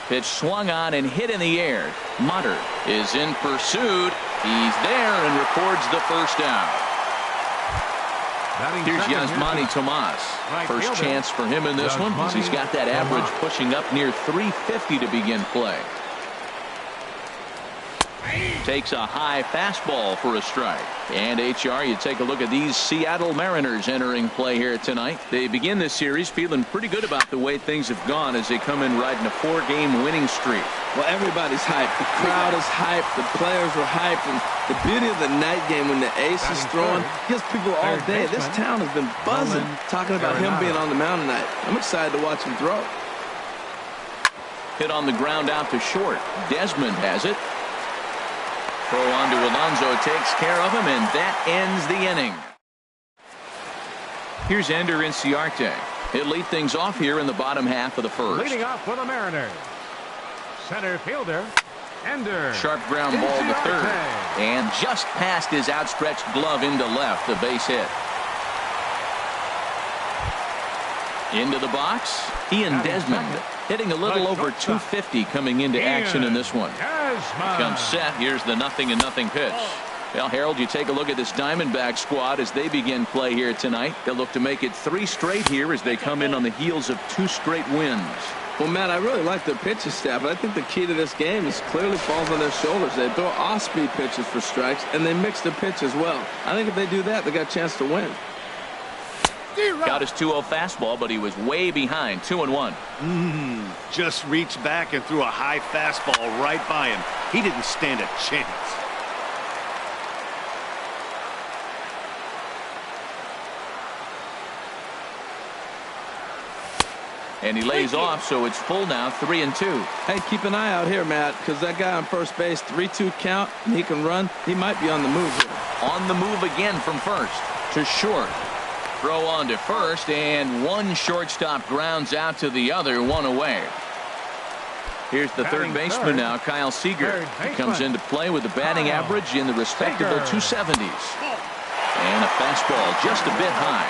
Pitch swung on and hit in the air. Mutter is in pursuit. He's there and records the first out. Here's Yasmani Tomas. First chance for him in this one, as he's got that average pushing up near 350 to begin play. Takes a high fastball for a strike. And HR, you take a look at these Seattle Mariners entering play here tonight. They begin this series feeling pretty good about the way things have gone as they come in riding a 4-game winning streak. Well, everybody's hyped. The crowd is hyped. The players are hyped. And the beauty of the night game when the ace is throwing gives people all day. This town has been buzzing talking about him being on the mound tonight. I'm excited to watch him throw. Hit on the ground out to short. Desmond has it. Throw on to Alonso, takes care of him, and that ends the inning. Here's Ender Inciarte. He'll lead things off here in the bottom half of the first. Leading off for the Mariners, center fielder, Ender. Sharp ground ball to third, and just past his outstretched glove into left, the base hit. Into the box, Ian Desmond, hitting a little over 250 coming into action in this one. Comes set. Here's the 0-0 pitch. Well, Harold, you take a look at this Diamondback squad as they begin play here tonight. They'll look to make it 3 straight here as they come in on the heels of 2 straight wins. Well, Matt, I really like their pitching staff, but I think the key to this game is clearly falls on their shoulders. They throw off-speed pitches for strikes, and they mix the pitch as well. I think if they do that, they got a chance to win. Got his 2-0 fastball, but he was way behind. 2-1. Just reached back and threw a high fastball right by him. He didn't stand a chance. And he lays off, so it's full now, 3-2. Hey, keep an eye out here, Matt, because that guy on first base, 3-2 count, and he can run. He might be on the move here. On the move again from first to short. Throw on to first, and one shortstop grounds out to the other, 1 away. Here's the third baseman now, Kyle Seager. He comes into play with a batting average in the respectable 270s. And a fastball just a bit high.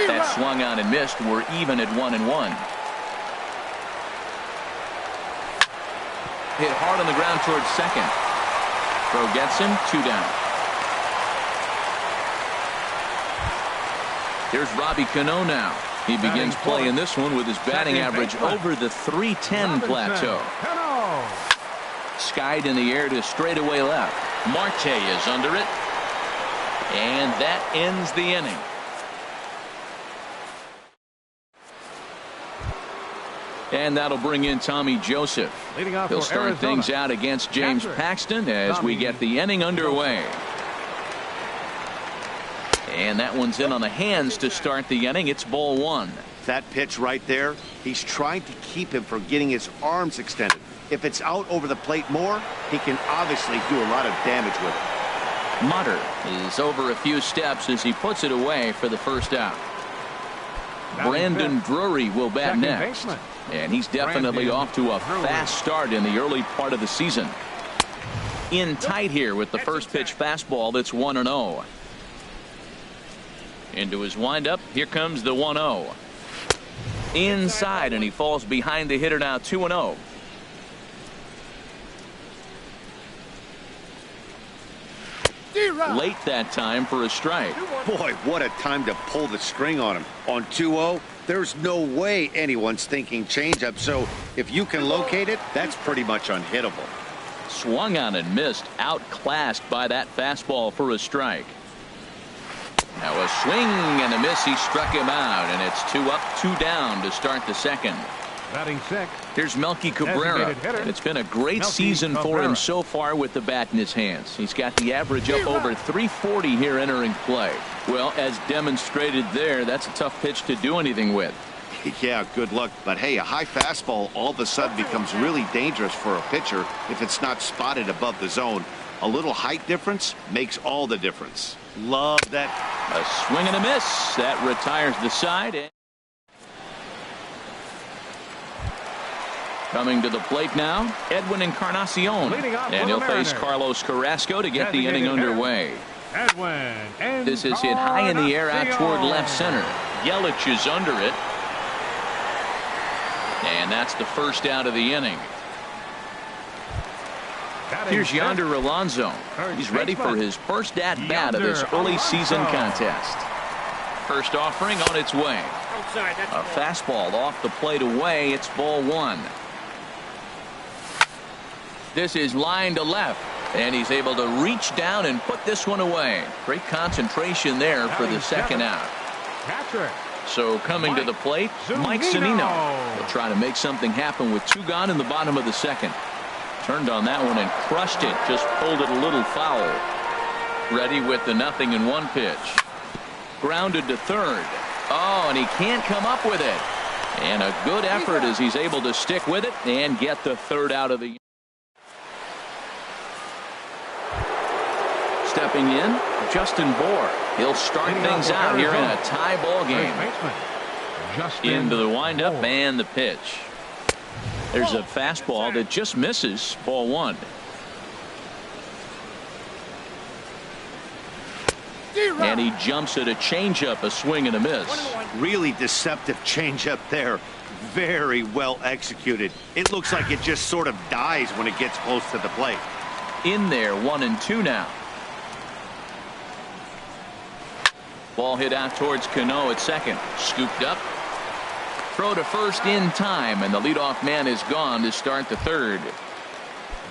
That swung on and missed. We're even at 1-1. Hit hard on the ground towards second. Throw gets him, 2 down. Here's Robbie Cano now. He begins playing this one with his batting average over the 310 plateau. Skied in the air to straightaway left. Marte is under it. And that ends the inning. And that'll bring in Tommy Joseph. He'll start things out against James Paxton as we get the inning underway. And that one's in on the hands to start the inning. It's ball 1. That pitch right there, he's trying to keep him from getting his arms extended. If it's out over the plate more, he can obviously do a lot of damage with it. Mutter is over a few steps as he puts it away for the first out. Brandon Drury will bat next. And he's definitely off to a fast start in the early part of the season. In tight here with the first pitch fastball that's 1-0. Into his windup. Here comes the 1-0. Inside, and he falls behind the hitter now, 2-0. Late that time for a strike. Boy, what a time to pull the string on him. On 2-0, there's no way anyone's thinking changeup, so if you can locate it, that's pretty much unhittable. Swung on and missed, outclassed by that fastball for a strike. Now a swing and a miss. He struck him out, and it's 2 up, 2 down to start the second. Batting sixth. Here's Melky Cabrera, and it's been a great season for him so far with the bat in his hands. He's got the average up over 340 here entering play. Well, as demonstrated there, that's a tough pitch to do anything with. Yeah, good luck. But hey, a high fastball all of a sudden becomes really dangerous for a pitcher if it's not spotted above the zone. A little height difference makes all the difference. Love that. A swing and a miss. That retires the side. Coming to the plate now, Edwin Encarnacion. And he'll face Carlos Carrasco to get the inning underway. This is hit high in the air out toward left center. Yelich is under it. And that's the first out of the inning. Here's Yonder Alonso. He's ready for his first at-bat of this early season contest. First offering on its way. A fastball off the plate away. It's ball one. This is line to left. And he's able to reach down and put this one away. Great concentration there for the second out. So coming to the plate, Mike Zunino. He'll try to make something happen with two gone in the bottom of the second. Turned on that one and crushed it. Just pulled it a little foul. Ready with the 0-1 pitch. Grounded to third. Oh, and he can't come up with it. And a good effort as he's able to stick with it and get the third out of the. Stepping in, Justin Bour. He'll start things out here in a tie ball game. Into the windup and the pitch. There's a fastball that just misses. Ball one. And he jumps at a changeup, a swing and a miss. Really deceptive changeup there. Very well executed. It looks like it just sort of dies when it gets close to the plate. In there, 1-2 now. Ball hit out towards Cano at second. Scooped up. Throw to first in time, and the leadoff man is gone to start the third.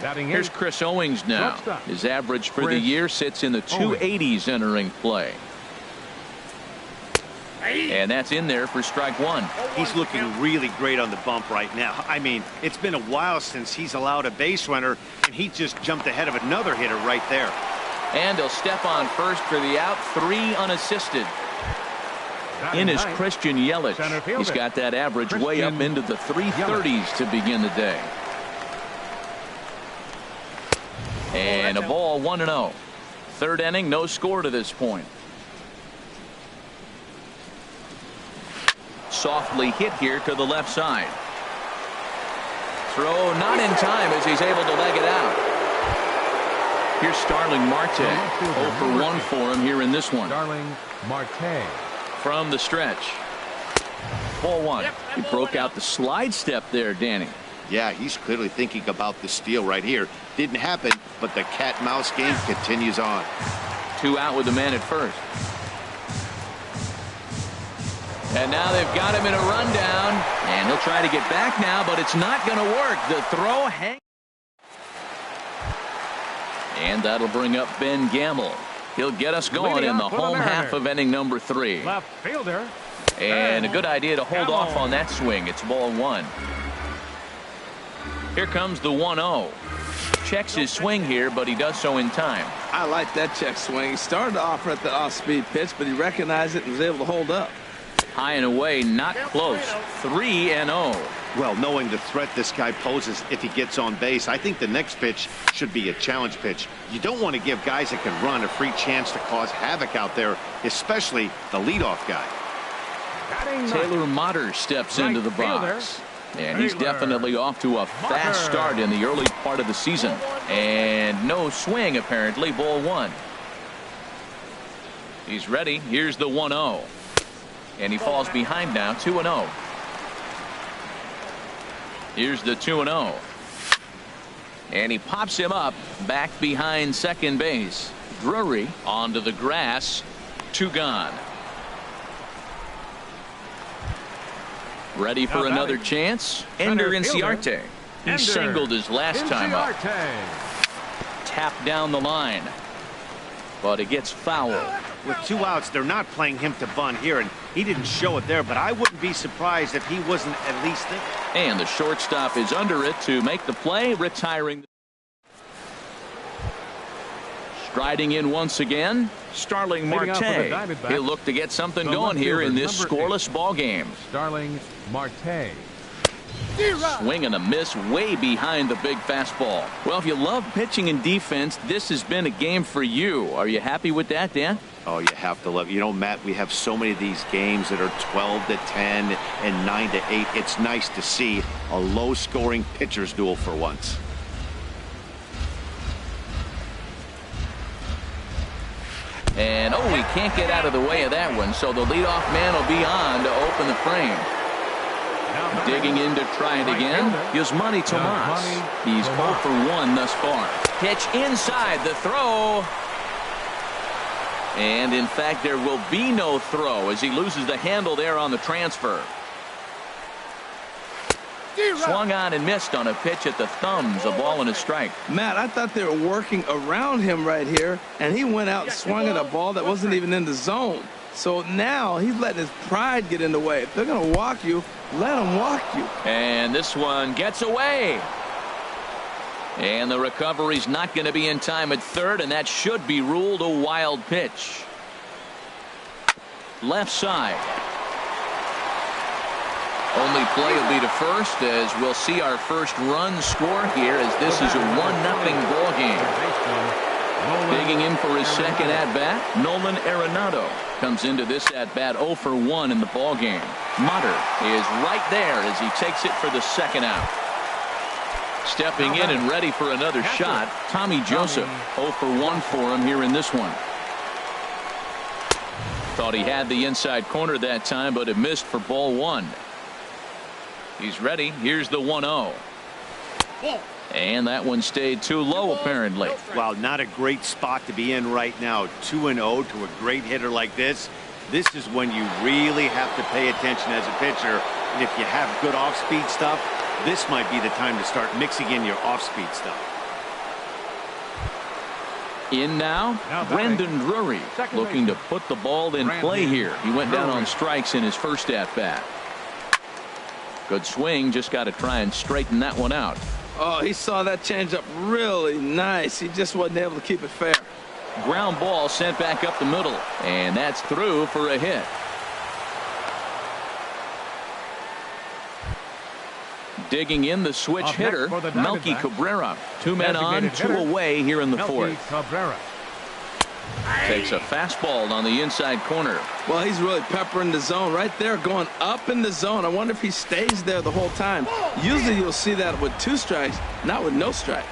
Here's Chris Owings now. His average for the year sits in the 280s entering play. And that's in there for strike one. He's looking really great on the bump right now. I mean, it's been a while since he's allowed a base runner, and he just jumped ahead of another hitter right there. And he'll step on first for the out. 3 unassisted. In is Christian Yelich. He's got that average way up into the 330s to begin the day. And a ball, 1-0. Third inning, no score to this point. Softly hit here to the left side. Throw not in time as he's able to leg it out. Here's Starling Marte. 0 for 1 for him here in this one. Starling Marte. From the stretch. Ball one. He broke out the slide step there, Danny. Yeah, he's clearly thinking about the steal right here. Didn't happen, but the cat-mouse game continues on. 2 out with the man at first. And now they've got him in a rundown. And he'll try to get back now, but it's not going to work. The throw hangs. And that'll bring up Ben Gamble. He'll get us going in the home half of inning number 3. Left fielder. And a good idea to hold off on that swing. It's ball one. Here comes the 1-0. Checks his swing here, but he does so in time. I like that check swing. He started off at the off-speed pitch, but he recognized it and was able to hold up. High and away, not close. 3-0. Well, knowing the threat this guy poses if he gets on base, I think the next pitch should be a challenge pitch. You don't want to give guys that can run a free chance to cause havoc out there, especially the leadoff guy. Taylor Motter steps into the box. And he's definitely off to a fast start in the early part of the season. And no swing, apparently. Ball one. He's ready. Here's the 1-0. And he falls behind now. 2-0. Here's the 2-0. And he pops him up back behind second base. Drury onto the grass. 2 gone. Ready for another chance. Ender Inciarte. He singled his last time up. Tapped down the line. But it gets foul. With 2 outs, they're not playing him to bunt here, and he didn't show it there, but I wouldn't be surprised if he wasn't at least there. And the shortstop is under it to make the play, retiring. Striding in once again, Starling Marte. He'll look to get something going here in this scoreless ball game. Starling Marte. Swing and a miss way behind the big fastball. Well, if you love pitching and defense, this has been a game for you. Are you happy with that, Dan? Oh, you have to love it. You know, Matt, we have so many of these games that are 12-10 and 9-8. It's nice to see a low-scoring pitcher's duel for once. And, oh, he can't get out of the way of that one, so the leadoff man will be on to open the frame. Digging in to try it again, Yasmani Tomas. He's 0 for 1 thus far. Pitch inside, the throw. And, in fact, there will be no throw as he loses the handle there on the transfer. Swung on and missed on a pitch at the thumbs, a ball and a strike. Matt, I thought they were working around him right here, and he went out and swung at a ball that wasn't even in the zone. So now he's letting his pride get in the way. If they're going to walk you, let them walk you. And this one gets away. And the recovery's not going to be in time at third, and that should be ruled a wild pitch. Left side. Only play will be to first as we'll see our first run score here as this is a 1-0 ball game. Digging in for his second at-bat, Nolan Arenado comes into this at-bat 0 for 1 in the ball game. Mutter is right there as he takes it for the second out. Stepping in and ready for another shot, Tommy Joseph. 0 for 1 for him here in this one. Thought he had the inside corner that time, but it missed for ball 1. He's ready. Here's the 1-0. And that one stayed too low, apparently. Wow, not a great spot to be in right now. 2-0 to a great hitter like this. This is when you really have to pay attention as a pitcher. And if you have good off-speed stuff, this might be the time to start mixing in your off-speed stuff. In now, Brandon Drury looking to put the ball in play here. He went down on strikes in his first at-bat. Good swing, just got to try and straighten that one out. Oh, he saw that changeup really nice. He just wasn't able to keep it fair. Ground ball sent back up the middle, and that's through for a hit. Digging in the switch hitter, Melky Cabrera. 2 men on, 2 away here in the fourth. Takes a fastball on the inside corner. Well, he's really peppering the zone right there, going up in the zone. I wonder if he stays there the whole time. Usually you'll see that with 2 strikes, not with no strikes.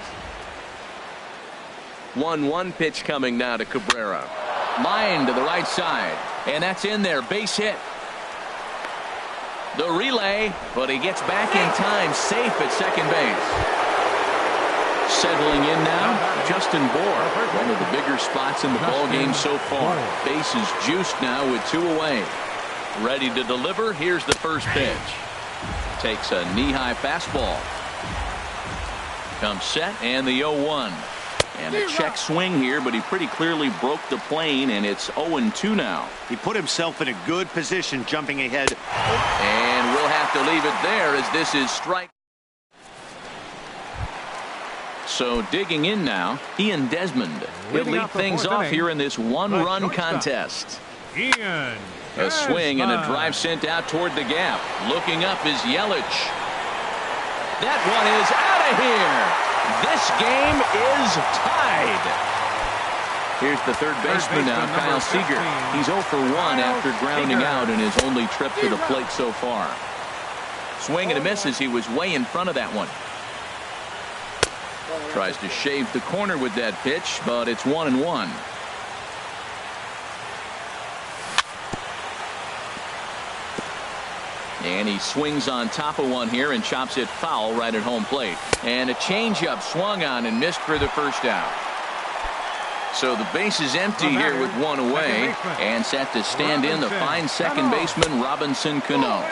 1-1 pitch coming now to Cabrera. Line to the right side, and that's in there. Base hit. The relay, but he gets back in time, safe at second base. Settling in now, Justin Bour, one of the bigger spots in the ball game so far. Base is juiced now with 2 away. Ready to deliver. Here's the first pitch. Takes a knee-high fastball. Comes set and the 0-1. And a check swing here, but he pretty clearly broke the plane, and it's 0-2 now. He put himself in a good position jumping ahead. And we'll have to leave it there as this is strike. So digging in now, Ian Desmond. He'll lead things off here in this 1-run contest. A swing and a drive sent out toward the gap. Looking up is Yelich. That one is out of here. This game is tied. Here's the third baseman now, Kyle Seager. He's 0 for 1 after grounding out in his only trip to the plate so far. Swing and a miss as he was way in front of that one. Tries to shave the corner with that pitch, but it's 1-1. And he swings on top of one here and chops it foul right at home plate. And a changeup swung on and missed for the first out. So the base is empty here with 1 away, and set to stand in the fine second baseman Robinson Cano.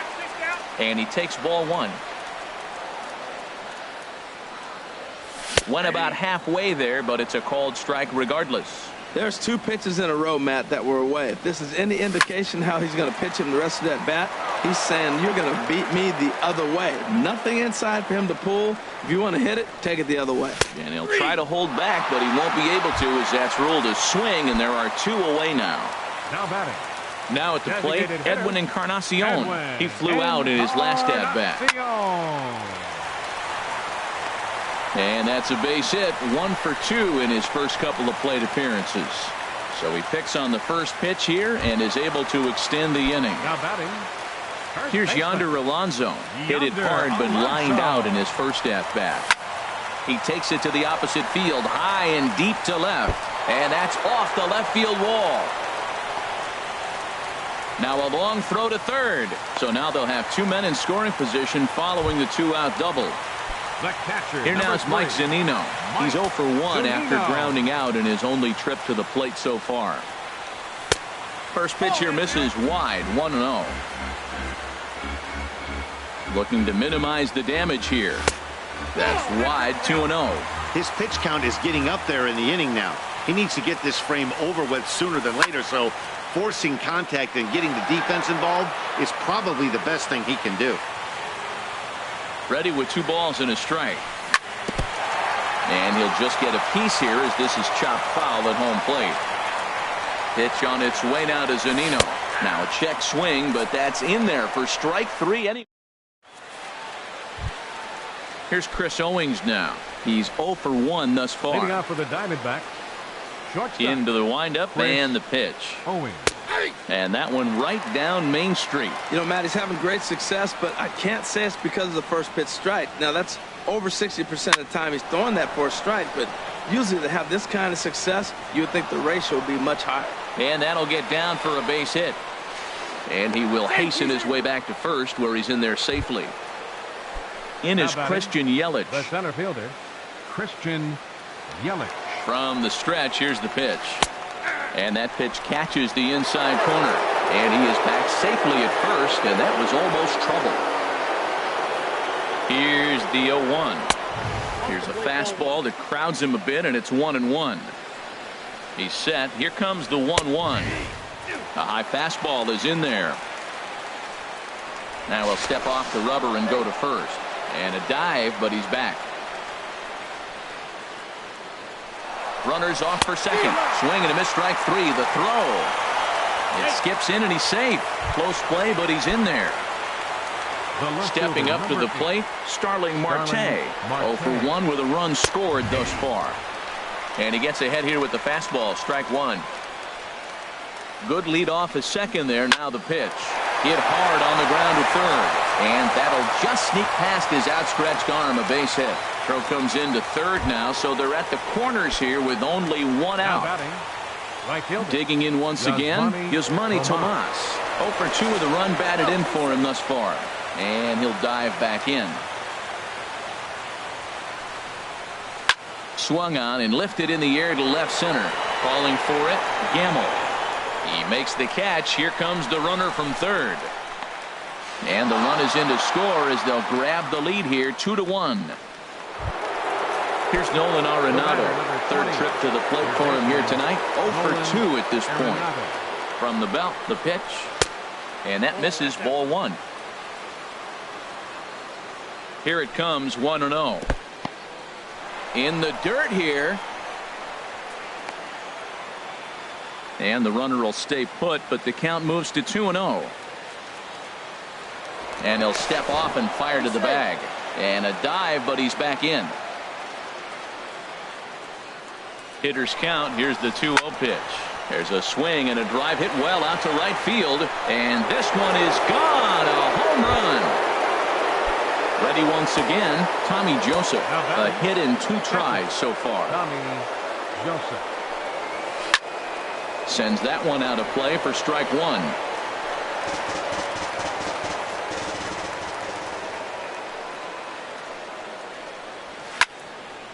And he takes ball 1. Went about halfway there, but it's a called strike regardless. There's 2 pitches in a row, Matt, that were away. If this is any indication how he's going to pitch him the rest of that bat, he's saying you're going to beat me the other way. Nothing inside for him to pull. If you want to hit it, take it the other way. And he'll try to hold back, but he won't be able to as that's ruled a swing, and there are 2 away now. Now batting, Now at the plate, Edwin Encarnacion. He flew out in his last at-bat. And that's a base hit, 1 for 2 in his first couple of plate appearances. So he picks on the first pitch here and is able to extend the inning. Now batting. Here's Yonder Alonso. Hit it hard but lined out in his first at-bat. He takes it to the opposite field, high and deep to left. And that's off the left field wall. Now a long throw to third. So now they'll have 2 men in scoring position following the 2-out double. Here now is Mike Zunino. He's 0 for 1 after grounding out in his only trip to the plate so far. First pitch here misses wide, 1-0. Looking to minimize the damage here. That's wide, 2-0. His pitch count is getting up there in the inning now. He needs to get this frame over with sooner than later, so forcing contact and getting the defense involved is probably the best thing he can do. Ready with 2 balls and a strike. And he'll just get a piece here as this is chopped foul at home plate. Pitch on its way now to Zunino. Now a check swing, but that's in there for strike 3. Here's Chris Owings now. He's 0 for 1 thus far. Leading off for the Diamondbacks. Shortstop. Into the windup and the pitch. Owings. And that one right down Main Street. You know, Matt, he's having great success, but I can't say it's because of the first pitch strike. Now, that's over 60% of the time he's throwing that for a strike, but usually to have this kind of success, you would think the ratio would be much higher. And that'll get down for a base hit. And he will hasten his way back to first, where he's in there safely. In is Christian Yelich. The center fielder, Christian Yelich. From the stretch, here's the pitch. And that pitch catches the inside corner. And he is back safely at first, and that was almost trouble. Here's the 0-1. Here's a fastball that crowds him a bit, and it's 1-1. He's set. Here comes the 1-1. A high fastball is in there. Now he'll step off the rubber and go to first. And a dive, but he's back. Runners off for second. Swing and a miss, strike 3. The throw. It skips in and he's safe. Close play, but he's in there. Stepping up to the plate, Starling Marte. 0 for 1 with a run scored thus far. And he gets ahead here with the fastball. Strike 1. Good lead off his second there. Now the pitch. Hit hard on the ground to third. And that'll just sneak past his outstretched arm. A base hit. Throw comes into third now, so they're at the corners here with only 1 out. Digging in once again, Yasmani Tomas. 0 for 2 with a run batted in for him thus far. And he'll dive back in. Swung on and lifted in the air to left center. Calling for it, Gamble. He makes the catch. Here comes the runner from third. And the run is in to score as they'll grab the lead here, 2-1. Here's Nolan Arenado. Third trip to the plate for him here tonight. 0 for 2 at this point. From the belt, the pitch. And that misses, ball 1. Here it comes, 1-0. In the dirt here. And the runner will stay put, but the count moves to 2-0. And he'll step off and fire to the bag. And a dive, but he's back in. Hitters count. Here's the 2-0 pitch. There's a swing and a drive hit well out to right field. And this one is gone. A home run. Ready once again, Tommy Joseph. A hit in 2 tries so far. Tommy Joseph. Sends that one out of play for strike 1.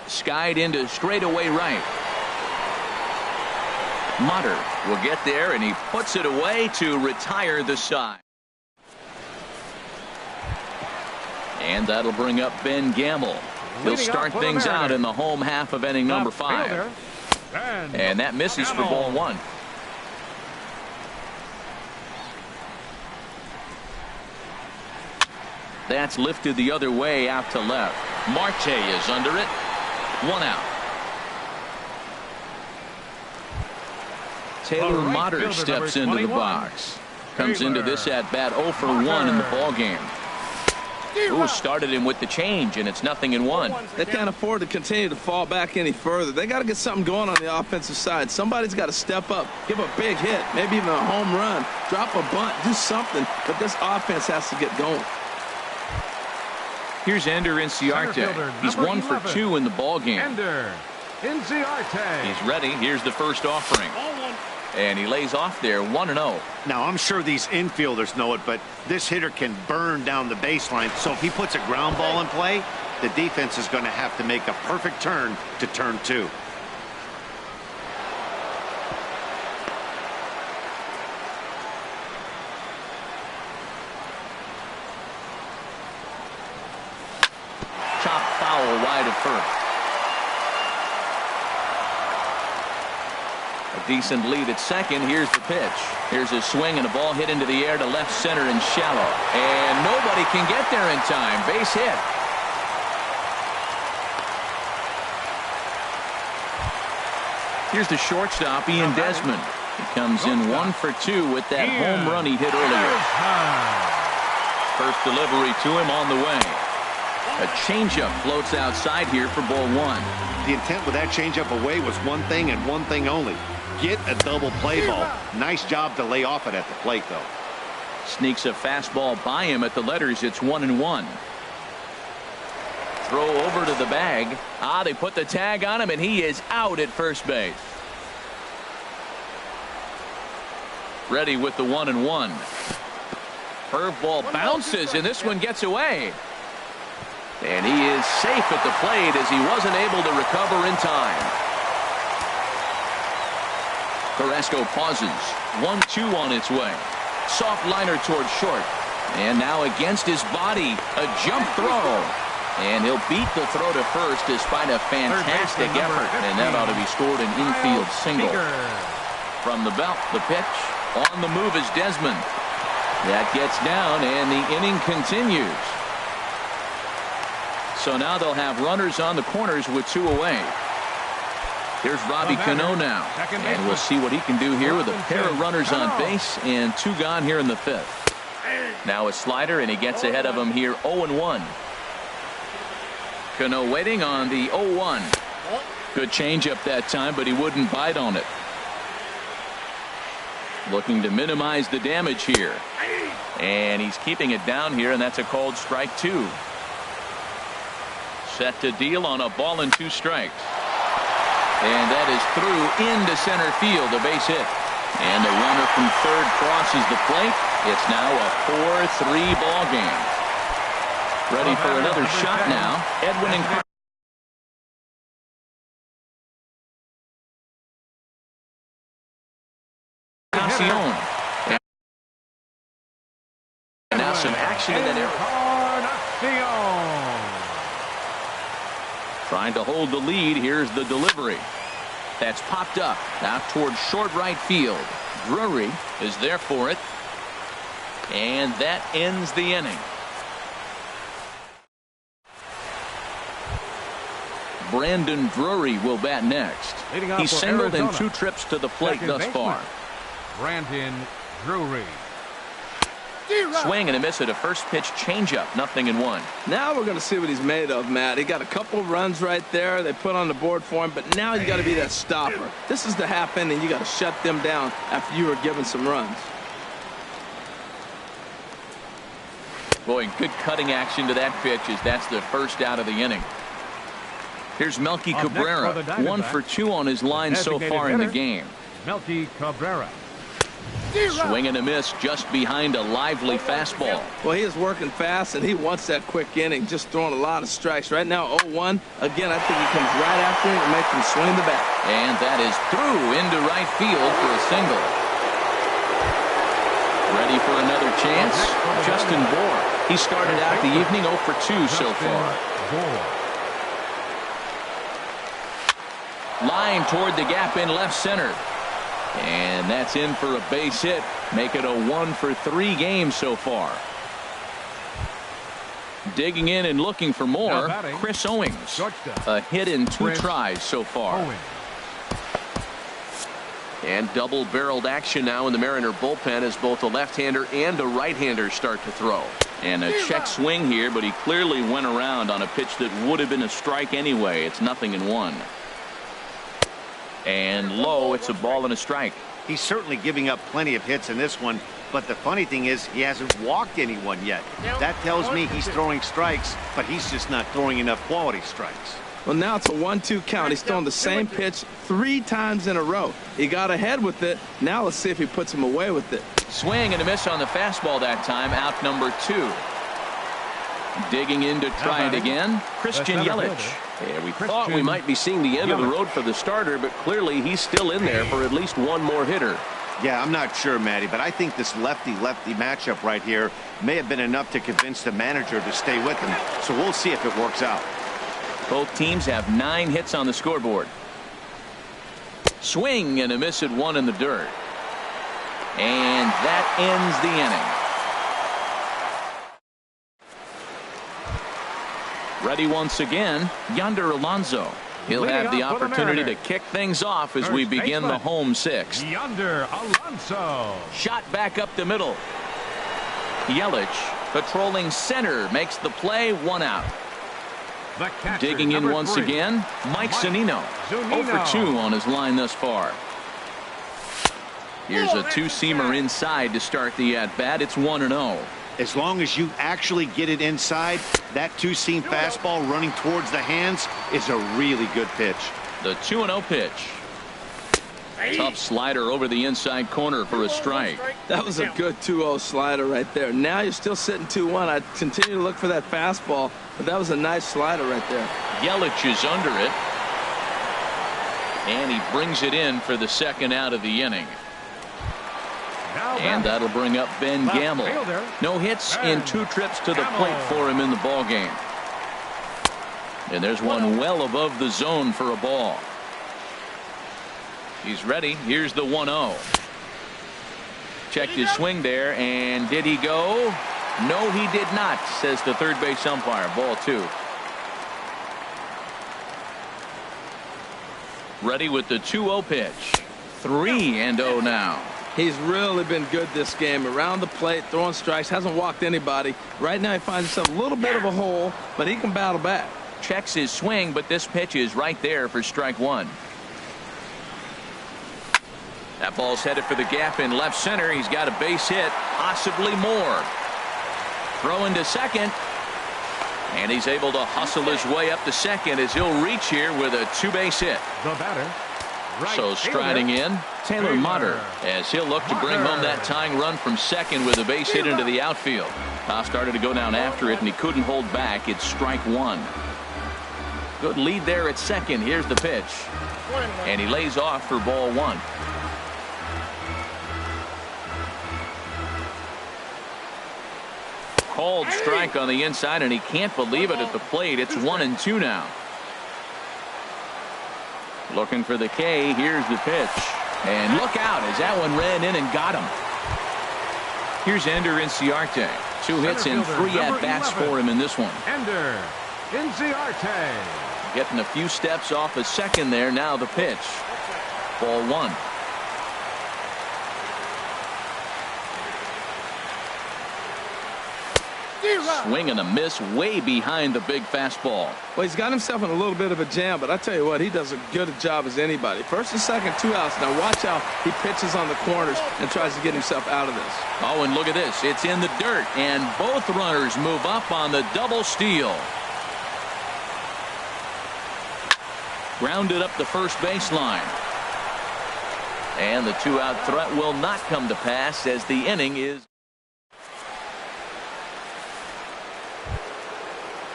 Skied into straightaway right. Mutter will get there, and he puts it away to retire the side. And that'll bring up Ben Gamble. He'll start things out in the home half of inning number 5. And that misses for ball 1. That's lifted the other way out to left. Marte is under it. 1 out. Taylor Motter steps into the box. comes into this at bat 0 for 1 in the ball game. Ooh, started him with the change, and it's 0-1. They can't afford to continue to fall back any further. They got to get something going on the offensive side. Somebody's got to step up, give a big hit, maybe even a home run, drop a bunt, do something. But this offense has to get going. Here's Ender Inciarte. He's 1 for 2 in the ball game. Ender Inciarte. He's ready. Here's the first offering. And he lays off there 1-0. Now, I'm sure these infielders know it, but this hitter can burn down the baseline. So if he puts a ground ball in play, the defense is going to have to make a perfect turn to turn 2. Chop foul wide of first. A decent lead at second. Here's the pitch. Here's a swing and a ball hit into the air to left center and shallow. And nobody can get there in time. Base hit. Here's the shortstop, Ian Desmond. He comes in 1 for 2 with that home run he hit earlier. First delivery to him on the way. A changeup floats outside here for ball 1. The intent with that changeup away was one thing and one thing only. Get a double play ball. Nice job to lay off it at the plate, though. Sneaks a fastball by him at the letters. It's 1-1. Throw over to the bag. They put the tag on him, and he is out at first base. Ready with the 1-1. Curveball bounces, and this one gets away. And he is safe at the plate as he wasn't able to recover in time. Carrasco pauses. 1-2 on its way. Soft liner towards short. And now against his body, a jump throw. And he'll beat the throw to first despite a fantastic effort. And that ought to be scored an infield single. From the belt, the pitch. On the move is Desmond. That gets down, and the inning continues. So now they'll have runners on the corners with 2 away. Here's Robbie Cano now. And we'll see what he can do here with a pair of runners on base and 2 gone here in the 5th. Now a slider, and he gets ahead of him here 0-1. Cano waiting on the 0-1. Good changeup that time, but he wouldn't bite on it. Looking to minimize the damage here. And he's keeping it down here, and that's a called strike 2. Set to deal on a ball and 2 strikes. And that is through into center field, a base hit. And the runner from third crosses the plate. It's now a 4-3 ball game. Ready for another shot now. Edwin Encarnacion. And now some action in that area. Trying to hold the lead. Here's the delivery. That's popped up out towards short right field. Drury is there for it. And that ends the inning. Brandon Drury will bat next. He's singled in 2 trips to the plate thus far. Brandon Drury. Swing and a miss at a first pitch changeup. 0-1. Now we're going to see what he's made of, Matt. He got a couple runs right there they put on the board for him, but now you got to be that stopper. This is the half inning. You got to shut them down after you were given some runs. Boy, good cutting action to that pitch as that's the first out of the inning. Here's Melky Cabrera. 1 for 2 on his line so far in the game. Melky Cabrera. Swing and a miss just behind a lively fastball. Well, he is working fast, and he wants that quick inning, just throwing a lot of strikes. Right now, 0-1. Again, I think he comes right after him and makes him swing the bat. And that is through into right field for a single. Ready for another chance? Justin Bour. He started out the evening 0 for 2 so far. Line toward the gap in left center. And that's in for a base hit. Make it a 1 for 3 game so far. Digging in and looking for more, Chris Owings. A hit in 2 tries so far. And double-barreled action now in the Mariner bullpen as both a left-hander and a right-hander start to throw. And a check swing here, but he clearly went around on a pitch that would have been a strike anyway. It's 0-1. And low, it's a ball and a strike. He's certainly giving up plenty of hits in this one, but the funny thing is he hasn't walked anyone yet. That tells me he's throwing strikes, but he's just not throwing enough quality strikes. Well, now it's a 1-2 count. He's throwing the same pitch 3 times in a row. He got ahead with it. Now let's see if he puts him away with it. Swing and a miss on the fastball that time. Out number 2. Digging in to try it again, Christian Yelich. Yeah, we thought we might be seeing the end of the road for the starter, but clearly he's still in there for at least one more hitter. Yeah, I'm not sure, Matty, but I think this lefty-lefty matchup right here may have been enough to convince the manager to stay with him. So we'll see if it works out. Both teams have 9 hits on the scoreboard. Swing and a miss at 1 in the dirt. And that ends the inning. Ready once again, Yonder Alonso. He'll have the opportunity to kick things off as we begin the home 6th. Yonder Alonso. Shot back up the middle. Yelich patrolling center makes the play, 1 out. Digging in once again, Mike Zunino. 0 for 2 on his line thus far. Here's a 2-seamer inside to start the at-bat. It's 1-0. As long as you actually get it inside, that 2-seam fastball running towards the hands is a really good pitch. The 2-0 pitch. Tough slider over the inside corner for a strike. That was a good 2-0 slider right there. Now you're still sitting 2-1. I continue to look for that fastball, but that was a nice slider right there. Yelich is under it. And he brings it in for the second out of the inning. And that'll bring up Ben Gamble. No hits in 2 trips to the plate for him in the ball game. And there's one well above the zone for a ball. He's ready. Here's the 1-0. Checked his swing there, and did he go? No, he did not, says the third base umpire. Ball 2. Ready with the 2-0 pitch. 3-0 now. He's really been good this game. Around the plate, throwing strikes, hasn't walked anybody. Right now he finds himself a little bit of a hole, but he can battle back. Checks his swing, but this pitch is right there for strike 1. That ball's headed for the gap in left center. He's got a base hit, possibly more. Throwing to second. And he's able to hustle his way up to second as he'll reach here with a 2-base hit. The batter. So striding in, Taylor Motter, as he'll look to bring home that tying run from second with a base hit into the outfield. Started to go down after it, and he couldn't hold back. It's strike 1. Good lead there at second. Here's the pitch. And he lays off for ball 1. Called strike on the inside, and he can't believe it at the plate. It's 1-2 now. Looking for the K. Here's the pitch. And look out as that one ran in and got him. Here's Ender Inciarte. 2 hits and 3 at-bats for him in this one. Ender Inciarte. Getting a few steps off a second there. Now the pitch. Ball 1. Swing and a miss way behind the big fastball. Well, he's got himself in a little bit of a jam, but I tell you what, he does a good job as anybody. First and second, 2 outs. Now watch how he pitches on the corners and tries to get himself out of this. Oh, and look at this. It's in the dirt, and both runners move up on the double steal. Grounded up the first baseline. And the 2-out threat will not come to pass as the inning is.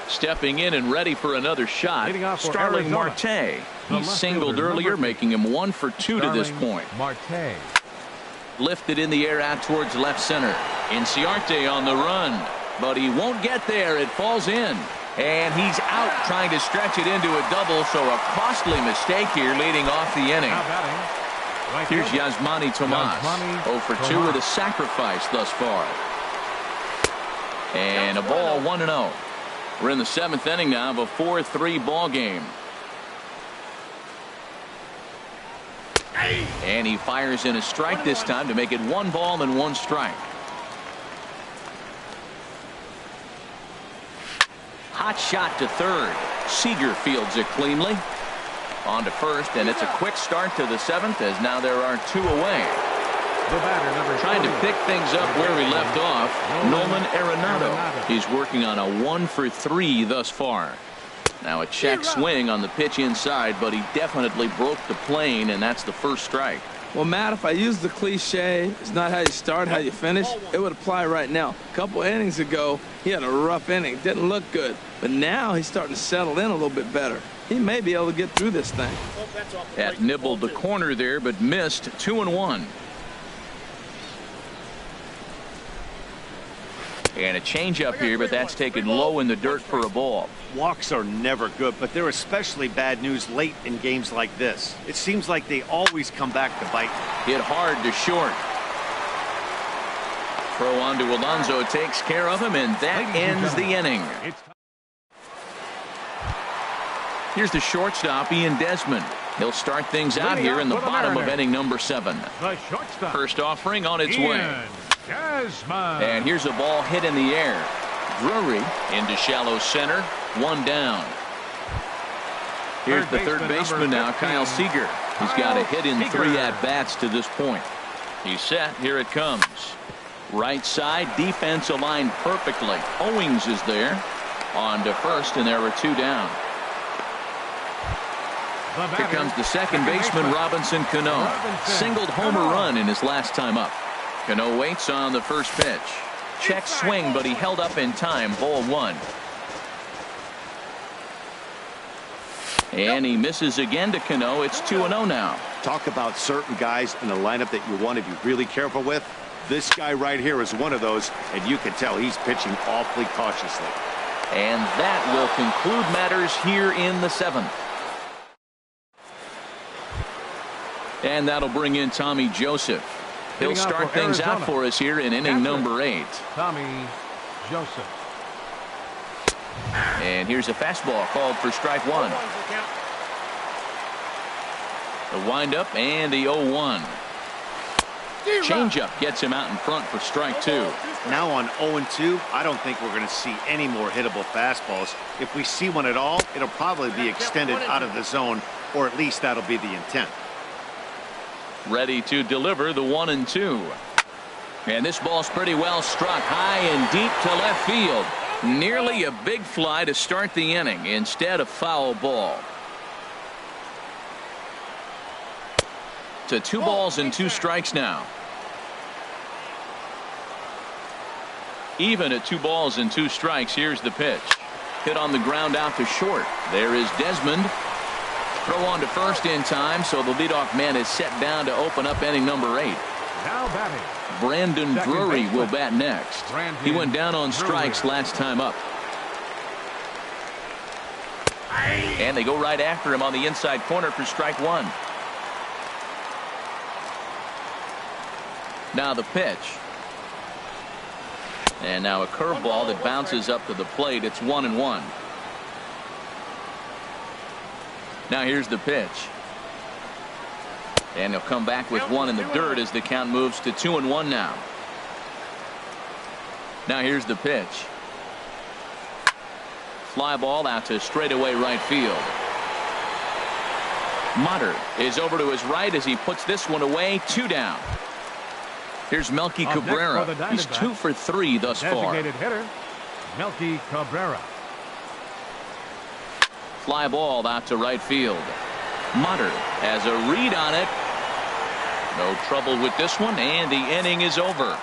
Stepping in and ready for another shot, Starling Marte. He singled earlier, making him 1 for 2 to this point. Marte. Lifted in the air out towards left center. Inciarte on the run, but he won't get there. It falls in. And he's out trying to stretch it into a double, so a costly mistake here leading off the inning. Here's Yasmani Tomas. 0 for 2 with a sacrifice thus far. And a ball, 1-0. We're in the 7th inning now of a 4-3 ball game. And he fires in a strike this time to make it 1 ball and 1 strike. Hot shot to third. Seager fields it cleanly. On to first, and it's a quick start to the 7th as now there are 2 away. The batter, number Trying to pick things up where we left off, Nolan Arenado. He's working on a 1 for 3 thus far. Now a check swing on the pitch inside, but he definitely broke the plane, and that's the first strike. Well, Matt, if I use the cliche, it's not how you start, how you finish, it would apply right now. A couple innings ago, he had a rough inning. Didn't look good. But now he's starting to settle in a little bit better. He may be able to get through this thing. That nibbled the corner there, but missed. 2-1. And a changeup here, but that's taken low in the dirt for a ball. Walks are never good, but they're especially bad news late in games like this. It seems like they always come back to bite. Hit hard to short. Throw on to Alonso takes care of him, and that ends the inning. Here's the shortstop, Ian Desmond. He'll start things out here in the bottom of inning number 7. First offering on its way. And here's a ball hit in the air. Drury into shallow center. 1 down. Here's the third baseman now, Kyle Seager. He's got a hit in 3 at-bats to this point. He's set. Here it comes. Right side, defense aligned perfectly. Owings is there. On to first, and there are 2 down. Here comes the second baseman, Robinson Cano. Singled homer run in his last time up. Cano waits on the first pitch. Check swing, but he held up in time. Ball 1. And he misses again to Cano. It's 2-0 now. Talk about certain guys in the lineup that you want to be really careful with. This guy right here is one of those, and you can tell he's pitching awfully cautiously. And that will conclude matters here in the 7th. And that'll bring in Tommy Joseph. He'll start things out for us here in inning number 8. Tommy Joseph. And here's a fastball called for strike 1. The windup and the 0-1. Changeup gets him out in front for strike 2. Now on 0-2, I don't think we're going to see any more hittable fastballs. If we see one at all, it'll probably be extended out of the zone, or at least that'll be the intent. Ready to deliver the 1-2. And this ball's pretty well struck high and deep to left field. Nearly a big fly to start the inning. Instead, a foul ball. To 2 balls and 2 strikes now. Even at 2 balls and 2 strikes. Here's the pitch. Hit on the ground out to short. There is Desmond. Throw on to first in time, so the leadoff man is set down to open up inning number 8. Now batting. Brandon Drury will bat next. He went down on strikes last time up. And they go right after him on the inside corner for strike 1. Now the pitch. And now a curveball that bounces up to the plate. It's 1-1. Now here's the pitch. And he'll come back with 1 in the dirt as the count moves to 2-1 now. Now here's the pitch. Fly ball out to straightaway right field. Motter is over to his right as he puts this one away. 2 down. Here's Melky Cabrera. He's 2 for 3 thus far. Designated hitter, Melky Cabrera. Fly ball out to right field. Motter has a read on it. No trouble with this one, and the inning is over.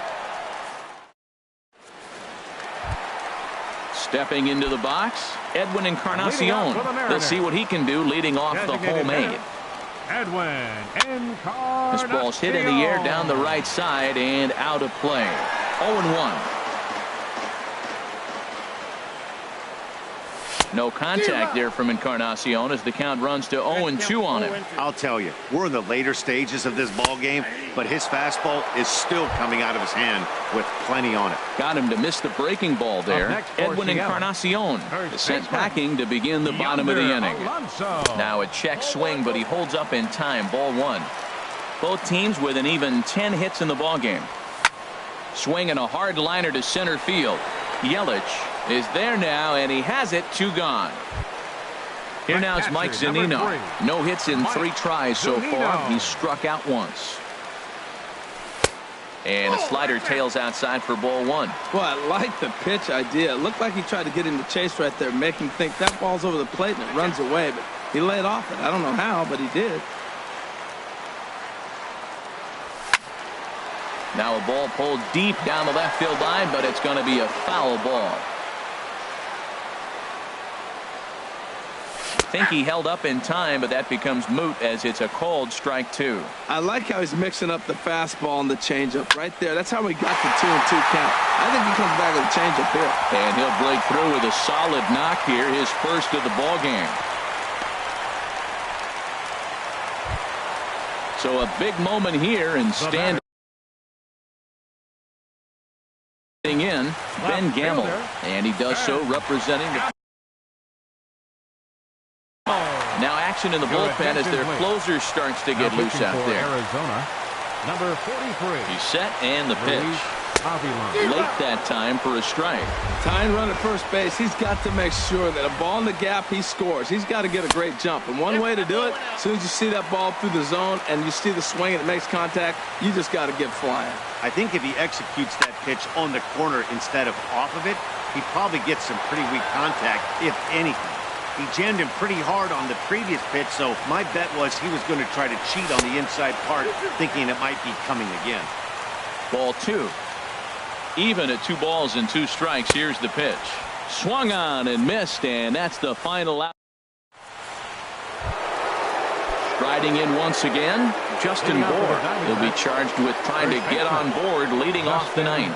Stepping into the box, Edwin Encarnacion. Let's see what he can do leading off the home 8. Edwin Encarnacion. This ball's hit in the air down the right side and out of play. 0-1. No contact there from Encarnacion as the count runs to 0-2 on him. I'll tell you, we're in the later stages of this ball game, but his fastball is still coming out of his hand with plenty on it. Got him to miss the breaking ball there. Edwin Encarnacion is sent packing to begin the bottom of the inning. Now a check swing, but he holds up in time. Ball 1. Both teams with an even 10 hits in the ballgame. Swinging a hard liner to center field. Yelich is there now, and he has it. 2 gone. Here now is Mike Zunino. No hits in 3 tries so far. He's struck out once. And a slider tails outside for ball 1. Well, I like the pitch idea. It looked like he tried to get him to chase right there, make him think that ball's over the plate and it runs away. But he laid off it. I don't know how, but he did. Now a ball pulled deep down the left field line, but it's going to be a foul ball. I think he held up in time, but that becomes moot as it's a called strike 2. I like how he's mixing up the fastball and the changeup right there. That's how we got the 2-2 count. I think he comes back with a changeup here. And he'll break through with a solid knock here, his first of the ball game. So a big moment here, and standing in Ben Gamble, and he does so representing the. Now action in the bullpen as their closer starts to get loose out there. Arizona, number 43. He's set, and the pitch. Late that time for a strike. Tying run at first base, he's got to make sure that a ball in the gap, he scores. He's got to get a great jump. And one way to do it, as soon as you see that ball through the zone and you see the swing and it makes contact, you just got to get flying. I think if he executes that pitch on the corner instead of off of it, he probably gets some pretty weak contact, if anything. He jammed him pretty hard on the previous pitch, so my bet was he was going to try to cheat on the inside part, thinking it might be coming again. Ball 2. Even at 2 balls and 2 strikes. Here's the pitch. Swung on and missed, and that's the final out. Striding in once again, Justin Bour. He'll be charged with trying to get on board, leading off the 9th.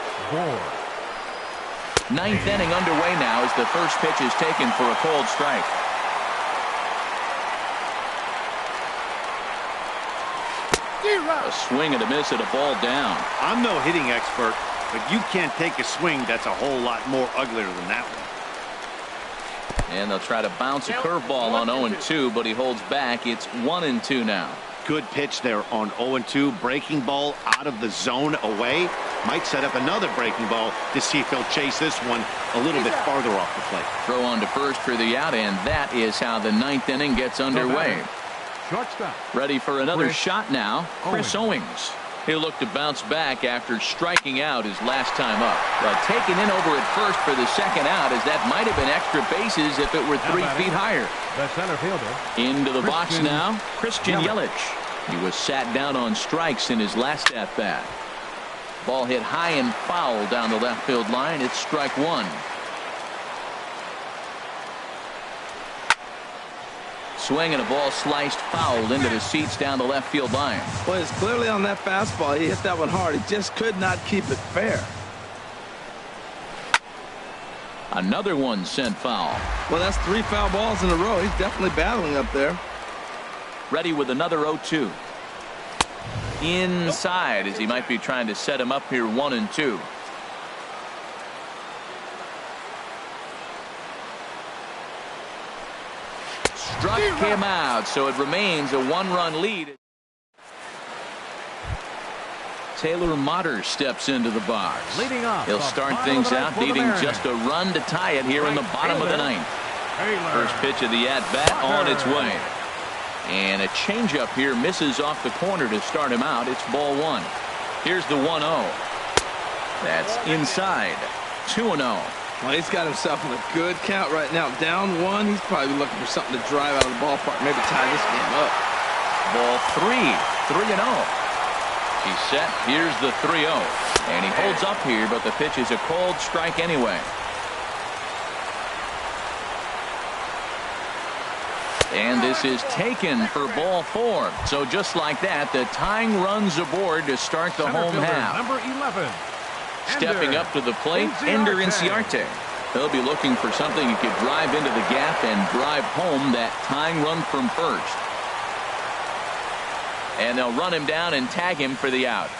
9th inning underway now as the first pitch is taken for a called strike. A swing and a miss at a ball down. I'm no hitting expert, but you can't take a swing that's a whole lot more uglier than that one. And they'll try to bounce a curveball on 0-2, but he holds back. It's 1-2 now. Good pitch there on 0-2. Breaking ball out of the zone away. Might set up another breaking ball to see if he'll chase this one a little bit farther off the plate. Throw on to first for the out, and that is how the 9th inning gets underway. Shortstop. Ready for another shot now. Chris Owings. He'll look to bounce back after striking out his last time up. But taken in over at first for the second out, as that might have been extra bases if it were 3 feet higher. The center fielder. Into the box now, Christian Yelich. He was sat down on strikes in his last at bat. Ball hit high and foul down the left field line. It's strike 1. Swing and a ball sliced fouled into the seats down the left field line. Well, it's clearly on that fastball. He hit that one hard. He just could not keep it fair. Another one sent foul. Well, that's 3 foul balls in a row. He's definitely battling up there. Ready with another 0-2. Inside, as he might be trying to set him up here 1-2. Struck him out, so it remains a 1-run lead. Taylor Motter steps into the box. Leading off. He'll start things out, needing just a run to tie it here in the bottom of the 9th. First pitch of the at-bat on its way. And a changeup here misses off the corner to start him out. It's ball 1. Here's the 1-0. That's inside. 2-0. Well, he's got himself in a good count right now. Down 1. He's probably looking for something to drive out of the ballpark. Maybe tie this game up. Ball 3. 3-0. He's set. Here's the 3-0. And he holds up here, but the pitch is a called strike anyway. And this is taken for ball 4. So just like that, the tying runs aboard to start the home half. Number 11. Stepping up to the plate, Ender Inciarte. They'll be looking for something he could drive into the gap and drive home that tying run from first. And they'll run him down and tag him for the out.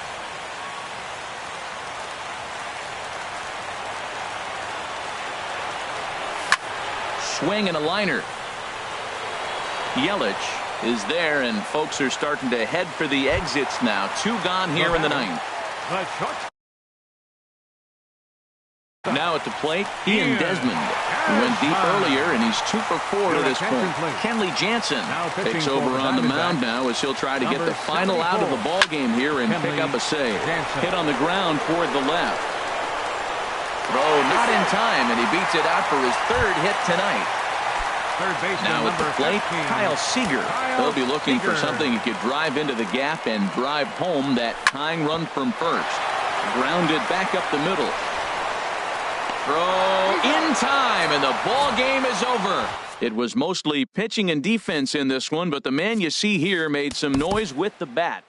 Swing and a liner. Yelich is there, and folks are starting to head for the exits now. 2 gone here in the 9th. The short. Now at the plate, Ian Desmond. He went deep earlier, and he's 2 for 4 to this point. Kenley Jansen takes over on the mound now as he'll try to get the final out of the ball game here and pick up a save. Hit on the ground toward the left. Throw not in time, and he beats it out for his 3rd hit tonight. Now at the plate, Kyle Seager. He'll be looking for something he could drive into the gap and drive home that tying run from first. Grounded back up the middle. Throw in time, and the ball game is over. It was mostly pitching and defense in this one, but the man you see here made some noise with the bat.